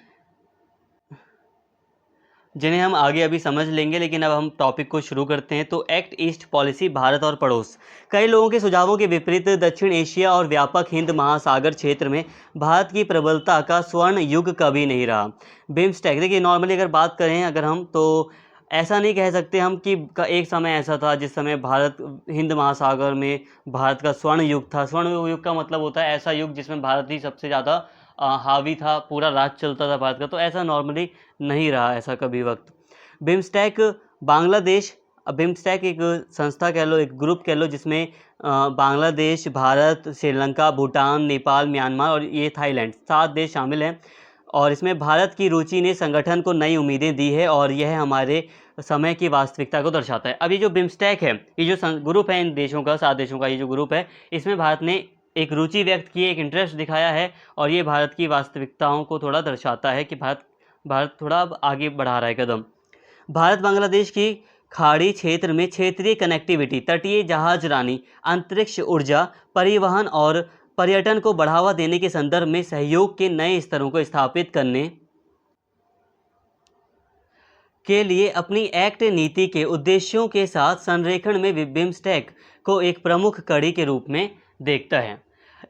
जिन्हें हम आगे अभी समझ लेंगे, लेकिन अब हम टॉपिक को शुरू करते हैं। तो एक्ट ईस्ट पॉलिसी भारत और पड़ोस। कई लोगों के सुझावों के विपरीत दक्षिण एशिया और व्यापक हिंद महासागर क्षेत्र में भारत की प्रबलता का स्वर्ण युग कभी नहीं रहा। बिम्स्टेक, देखिए नॉर्मली अगर बात करें अगर हम, तो ऐसा नहीं कह सकते हम कि एक समय ऐसा था जिस समय भारत हिंद महासागर में भारत का स्वर्ण युग था। स्वर्ण युग का मतलब होता है ऐसा युग जिसमें भारत ही सबसे ज़्यादा हावी था, पूरा राज चलता था भारत का, तो ऐसा नॉर्मली नहीं रहा ऐसा कभी वक्त। बिम्स्टेक बांग्लादेश, बिम्स्टेक एक संस्था कह लो, एक ग्रुप कह लो, जिसमें बांग्लादेश, भारत, श्रीलंका, भूटान, नेपाल, म्यांमार और ये थाईलैंड 7 देश शामिल हैं। और इसमें भारत की रुचि ने संगठन को नई उम्मीदें दी है और यह हमारे समय की वास्तविकता को दर्शाता है। अब ये जो बिम्स्टेक है, ये जो ग्रुप है इन देशों का, 7 देशों का ये जो ग्रुप है, इसमें भारत ने एक रुचि व्यक्त की है, एक इंटरेस्ट दिखाया है, और ये भारत की वास्तविकताओं को थोड़ा दर्शाता है कि भारत थोड़ा अब आगे बढ़ा रहा है कदम। भारत बांग्लादेश की खाड़ी क्षेत्र में क्षेत्रीय कनेक्टिविटी, तटीय जहाजरानी, अंतरिक्ष ऊर्जा, परिवहन और पर्यटन को बढ़ावा देने के संदर्भ में सहयोग के नए स्तरों को स्थापित करने के लिए अपनी एक्ट नीति के उद्देश्यों के साथ संरेखण में बिम्स्टेक को एक प्रमुख कड़ी के रूप में देखता है।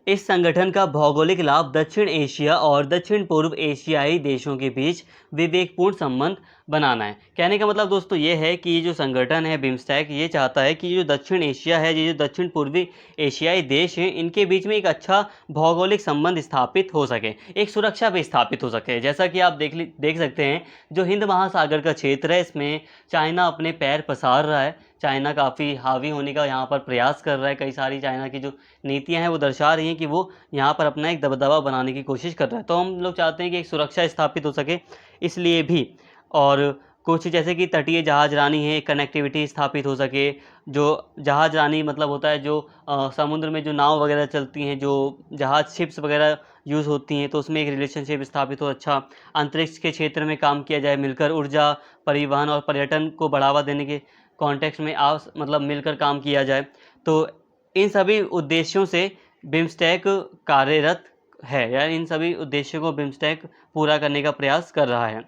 इस संगठन का भौगोलिक लाभ दक्षिण एशिया और दक्षिण पूर्व एशियाई देशों के बीच विवेकपूर्ण संबंध बनाना है। कहने का मतलब दोस्तों ये है कि ये जो संगठन है बिम्स्टेक, ये चाहता है कि जो दक्षिण एशिया है, ये जो दक्षिण पूर्वी एशियाई देश हैं, इनके बीच में एक अच्छा भौगोलिक संबंध स्थापित हो सके, एक सुरक्षा भी स्थापित हो सके। जैसा कि आप देख सकते हैं, जो हिंद महासागर का क्षेत्र है, इसमें चाइना अपने पैर पसार रहा है, चाइना काफ़ी हावी होने का यहाँ पर प्रयास कर रहा है। कई सारी चाइना की जो नीतियाँ हैं वो दर्शा रही हैं कि वो यहाँ पर अपना एक दबदबा बनाने की कोशिश कर रहा है। तो हम लोग चाहते हैं कि एक सुरक्षा स्थापित हो सके, इसलिए भी, और कुछ जैसे कि तटीय जहाजरानी है, कनेक्टिविटी स्थापित हो सके। जो जहाजरानी मतलब होता है जो समुद्र में जो नाव वगैरह चलती हैं, जो जहाज शिप्स वगैरह यूज़ होती हैं, तो उसमें एक रिलेशनशिप स्थापित हो। अच्छा, अंतरिक्ष के क्षेत्र में काम किया जाए मिलकर, ऊर्जा, परिवहन और पर्यटन को बढ़ावा देने के कॉन्टेक्स्ट में मतलब मिलकर काम किया जाए। तो इन सभी उद्देश्यों से बिम्स्टेक कार्यरत है, यानी इन सभी उद्देश्यों को बिम्स्टेक पूरा करने का प्रयास कर रहा है।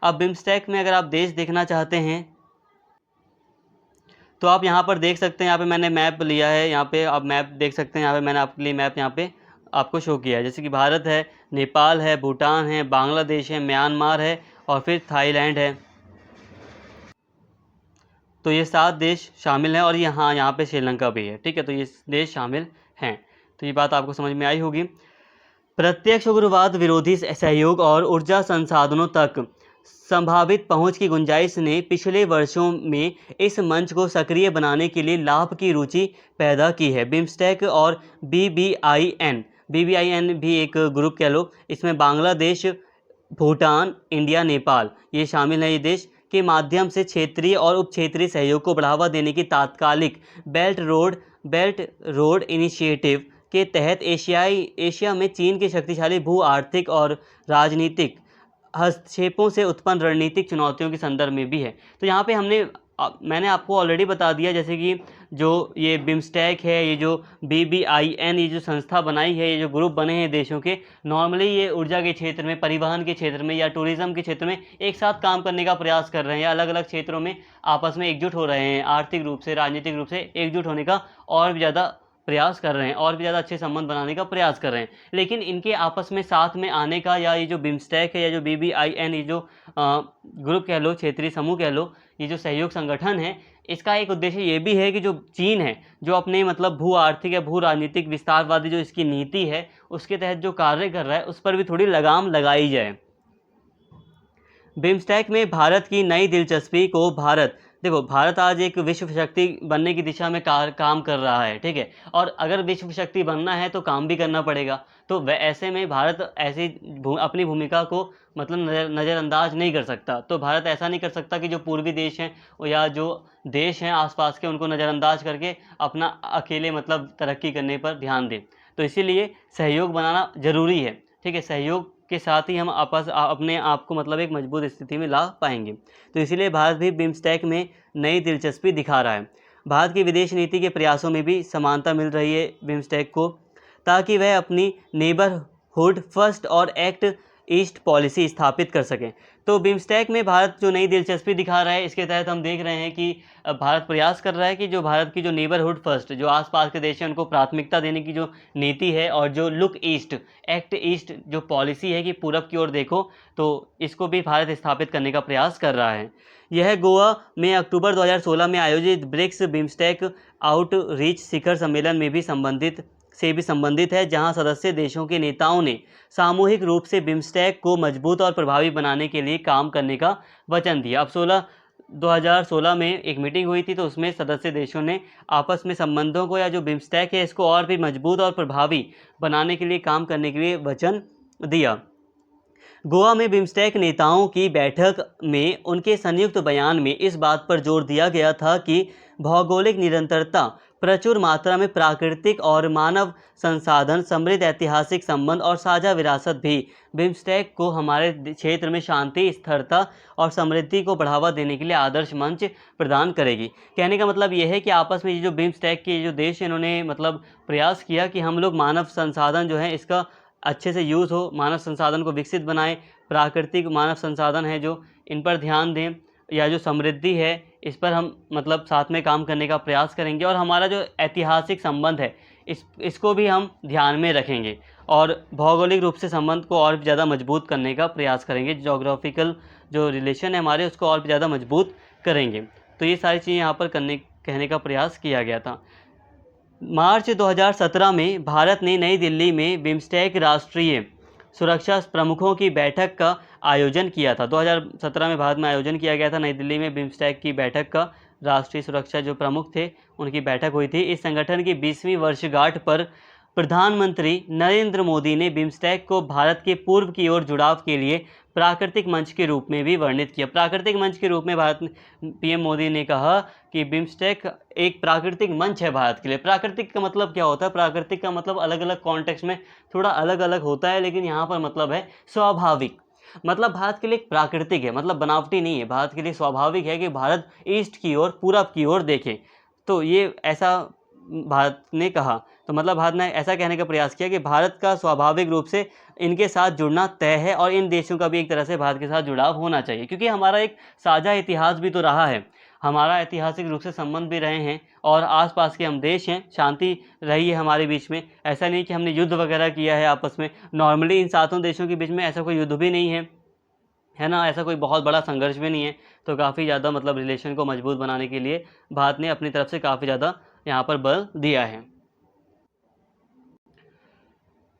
अब बिम्स्टेक में अगर आप देश देखना चाहते हैं तो आप यहाँ पर देख सकते हैं, यहाँ पे मैंने मैप लिया है, यहाँ पे आप मैप देख सकते हैं, यहाँ पे मैंने आपके लिए मैप यहाँ पे आपको शो किया है। जैसे कि भारत है, नेपाल है, भूटान है, बांग्लादेश है, म्यांमार है और फिर थाईलैंड है। तो ये 7 देश शामिल हैं और यहाँ पे श्रीलंका भी है। ठीक है, तो ये देश शामिल हैं। तो ये बात आपको समझ में आई होगी। प्रत्यक्ष उग्रवाद विरोधी सहयोग और ऊर्जा संसाधनों तक संभावित पहुंच की गुंजाइश ने पिछले वर्षों में इस मंच को सक्रिय बनाने के लिए लाभ की रुचि पैदा की है। बिम्स्टेक और BBIN भी एक ग्रुप कह लो, इसमें बांग्लादेश, भूटान, इंडिया, नेपाल ये शामिल हैं। ये देश के माध्यम से क्षेत्रीय और उप क्षेत्रीय सहयोग को बढ़ावा देने की तात्कालिक बेल्ट रोड इनिशिएटिव के तहत एशिया में चीन के शक्तिशाली भू आर्थिक और राजनीतिक हस्तक्षेपों से उत्पन्न रणनीतिक चुनौतियों के संदर्भ में भी है। तो यहाँ पे मैंने आपको ऑलरेडी बता दिया, जैसे कि जो ये बिम्स्टेक है, ये जो BBIN, ये जो संस्था बनाई है, ये जो ग्रुप बने हैं देशों के, नॉर्मली ये ऊर्जा के क्षेत्र में, परिवहन के क्षेत्र में या टूरिज़्म के क्षेत्र में एक साथ काम करने का प्रयास कर रहे हैं, या अलग अलग क्षेत्रों में आपस में एकजुट हो रहे हैं, आर्थिक रूप से, राजनीतिक रूप से एकजुट होने का और भी ज़्यादा प्रयास कर रहे हैं, और भी ज़्यादा अच्छे संबंध बनाने का प्रयास कर रहे हैं। लेकिन इनके आपस में साथ में आने का, या ये जो बिम्स्टेक है या जो BBIN, ये जो ग्रुप कह लो, क्षेत्रीय समूह कह लो, ये जो सहयोग संगठन है, इसका एक उद्देश्य ये भी है कि जो चीन है, जो अपने मतलब भू आर्थिक या भू राजनीतिक विस्तारवादी जो इसकी नीति है उसके तहत जो कार्य कर रहा है, उस पर भी थोड़ी लगाम लगाई जाए। बिम्स्टेक में भारत की नई दिलचस्पी को भारत देखो, भारत आज एक विश्व शक्ति बनने की दिशा में काम कर रहा है, ठीक है? और अगर विश्व शक्ति बनना है तो काम भी करना पड़ेगा। तो वै ऐसे में भारत ऐसी अपनी भूमिका को मतलब नज़रअंदाज नहीं कर सकता। तो भारत ऐसा नहीं कर सकता कि जो पूर्वी देश हैं या जो देश हैं आस-पास के, उनको नज़रअंदाज करके अपना अकेले मतलब तरक्की करने पर ध्यान दें। तो इसीलिए सहयोग बनाना ज़रूरी है, ठीक है? सहयोग के साथ ही हम अपने आप को मतलब एक मजबूत स्थिति में ला पाएंगे। तो इसीलिए भारत भी बिम्स्टेक में नई दिलचस्पी दिखा रहा है। भारत की विदेश नीति के प्रयासों में भी समानता मिल रही है बिम्स्टेक को, ताकि वह अपनी नेबरहुड फर्स्ट और एक्ट ईस्ट पॉलिसी स्थापित कर सकें। तो बिम्स्टेक में भारत जो नई दिलचस्पी दिखा रहा है, इसके तहत हम देख रहे हैं कि भारत प्रयास कर रहा है कि जो भारत की जो नेबरहुड फर्स्ट, जो आसपास के देश हैं उनको प्राथमिकता देने की जो नीति है, और जो लुक ईस्ट एक्ट ईस्ट जो पॉलिसी है कि पूरब की ओर देखो, तो इसको भी भारत स्थापित करने का प्रयास कर रहा है। यह गोवा में अक्टूबर 2016 में आयोजित ब्रिक्स बिम्स्टेक आउटरीच शिखर सम्मेलन में भी संबंधित है, जहां सदस्य देशों के नेताओं ने सामूहिक रूप से बिम्स्टेक को मजबूत और प्रभावी बनाने के लिए काम करने का वचन दिया। अब 2016 में एक मीटिंग हुई थी, तो उसमें सदस्य देशों ने आपस में संबंधों को, या जो बिम्स्टेक है इसको और भी मजबूत और प्रभावी बनाने के लिए काम करने के लिए वचन दिया। गोवा में बिम्स्टेक नेताओं की बैठक में उनके संयुक्त बयान में इस बात पर जोर दिया गया था कि भौगोलिक निरंतरता, प्रचुर मात्रा में प्राकृतिक और मानव संसाधन, समृद्ध ऐतिहासिक संबंध और साझा विरासत भी बिम्स्टेक को हमारे क्षेत्र में शांति, स्थिरता और समृद्धि को बढ़ावा देने के लिए आदर्श मंच प्रदान करेगी। कहने का मतलब यह है कि आपस में ये जो बिम्स्टेक के जो देश हैं, इन्होंने मतलब प्रयास किया कि हम लोग मानव संसाधन जो है इसका अच्छे से यूज़ हो, मानव संसाधन को विकसित बनाएं, प्राकृतिक मानव संसाधन है जो, इन पर ध्यान दें, या जो समृद्धि है इस पर हम मतलब साथ में काम करने का प्रयास करेंगे, और हमारा जो ऐतिहासिक संबंध है इसको भी हम ध्यान में रखेंगे, और भौगोलिक रूप से संबंध को और भी ज़्यादा मजबूत करने का प्रयास करेंगे। जोग्राफिकल जो रिलेशन है हमारे, उसको और भी ज़्यादा मजबूत करेंगे। तो ये सारी चीज़ें यहाँ पर कहने का प्रयास किया गया था। मार्च 2017 में भारत ने नई दिल्ली में बिम्स्टेक राष्ट्रीय सुरक्षा प्रमुखों की बैठक का आयोजन किया था। 2017 में भारत में आयोजन किया गया था नई दिल्ली में बिम्स्टेक की बैठक का। राष्ट्रीय सुरक्षा जो प्रमुख थे उनकी बैठक हुई थी। इस संगठन की 20वीं वर्षगांठ पर प्रधानमंत्री नरेंद्र मोदी ने बिम्स्टेक को भारत के पूर्व की ओर जुड़ाव के लिए प्राकृतिक मंच के रूप में भी वर्णित किया। प्राकृतिक मंच के रूप में पीएम मोदी ने कहा कि बिम्स्टेक एक प्राकृतिक मंच है भारत के लिए। प्राकृतिक का मतलब क्या होता है? प्राकृतिक का मतलब अलग अलग कॉन्टेक्स्ट में थोड़ा अलग अलग होता है, लेकिन यहाँ पर मतलब है स्वाभाविक। मतलब भारत के लिए प्राकृतिक है, मतलब बनावटी नहीं है। भारत के लिए स्वाभाविक है कि भारत ईस्ट की ओर, पूरब की ओर देखे। तो ये ऐसा भारत ने कहा। तो मतलब भारत ने ऐसा कहने का प्रयास किया कि भारत का स्वाभाविक रूप से इनके साथ जुड़ना तय है, और इन देशों का भी एक तरह से भारत के साथ जुड़ाव होना चाहिए, क्योंकि हमारा एक साझा इतिहास भी तो रहा है, हमारा ऐतिहासिक रूप से संबंध भी रहे हैं, और आसपास के हम देश हैं, शांति रही है हमारे बीच में। ऐसा नहीं कि हमने युद्ध वगैरह किया है आपस में। नॉर्मली इन सातों देशों के बीच में ऐसा कोई युद्ध भी नहीं है ना, ऐसा कोई बहुत बड़ा संघर्ष भी नहीं है। तो काफ़ी ज़्यादा मतलब रिलेशन को मजबूत बनाने के लिए भारत ने अपनी तरफ से काफ़ी ज़्यादा यहाँ पर बल दिया है।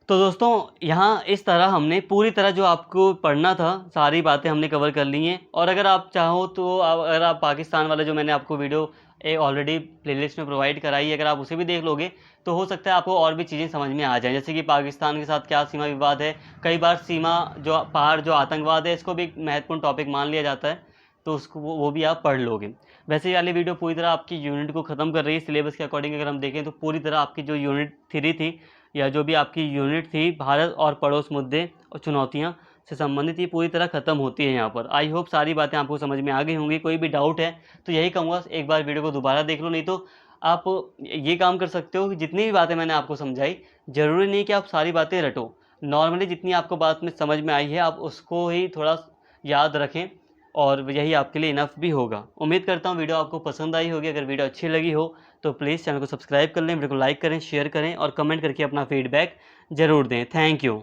तो दोस्तों, यहाँ इस तरह हमने पूरी तरह जो आपको पढ़ना था सारी बातें हमने कवर कर ली हैं। और अगर आप चाहो तो अगर आप पाकिस्तान वाला जो मैंने आपको वीडियो ऑलरेडी प्लेलिस्ट में प्रोवाइड कराई है, अगर आप उसे भी देख लोगे तो हो सकता है आपको और भी चीज़ें समझ में आ जाएं, जैसे कि पाकिस्तान के साथ क्या सीमा विवाद है। कई बार सीमा जो पार जो आतंकवाद है, इसको भी एक महत्वपूर्ण टॉपिक मान लिया जाता है, तो उसको वो भी आप पढ़ लोगे। वैसे वाली वीडियो पूरी तरह आपकी यूनिट को ख़त्म कर रही है। सिलेबस के अकॉर्डिंग अगर हम देखें तो पूरी तरह आपकी जो यूनिट 3 थी, या जो भी आपकी यूनिट थी भारत और पड़ोस मुद्दे और चुनौतियां से संबंधित, ये पूरी तरह ख़त्म होती है यहाँ पर। आई होप सारी बातें आपको समझ में आ गई होंगी। कोई भी डाउट है तो यही कहूँगा, एक बार वीडियो को दोबारा देख लो। नहीं तो आप ये काम कर सकते हो कि जितनी भी बातें मैंने आपको समझाई, ज़रूरी नहीं कि आप सारी बातें रटो। नॉर्मली जितनी आपको बात में समझ में आई है, आप उसको ही थोड़ा याद रखें, और यही आपके लिए इनफ भी होगा। उम्मीद करता हूँ वीडियो आपको पसंद आई होगी। अगर वीडियो अच्छी लगी हो तो प्लीज़ चैनल को सब्सक्राइब कर लें, वीडियो को लाइक करें, शेयर करें, और कमेंट करके अपना फीडबैक ज़रूर दें। Thank you.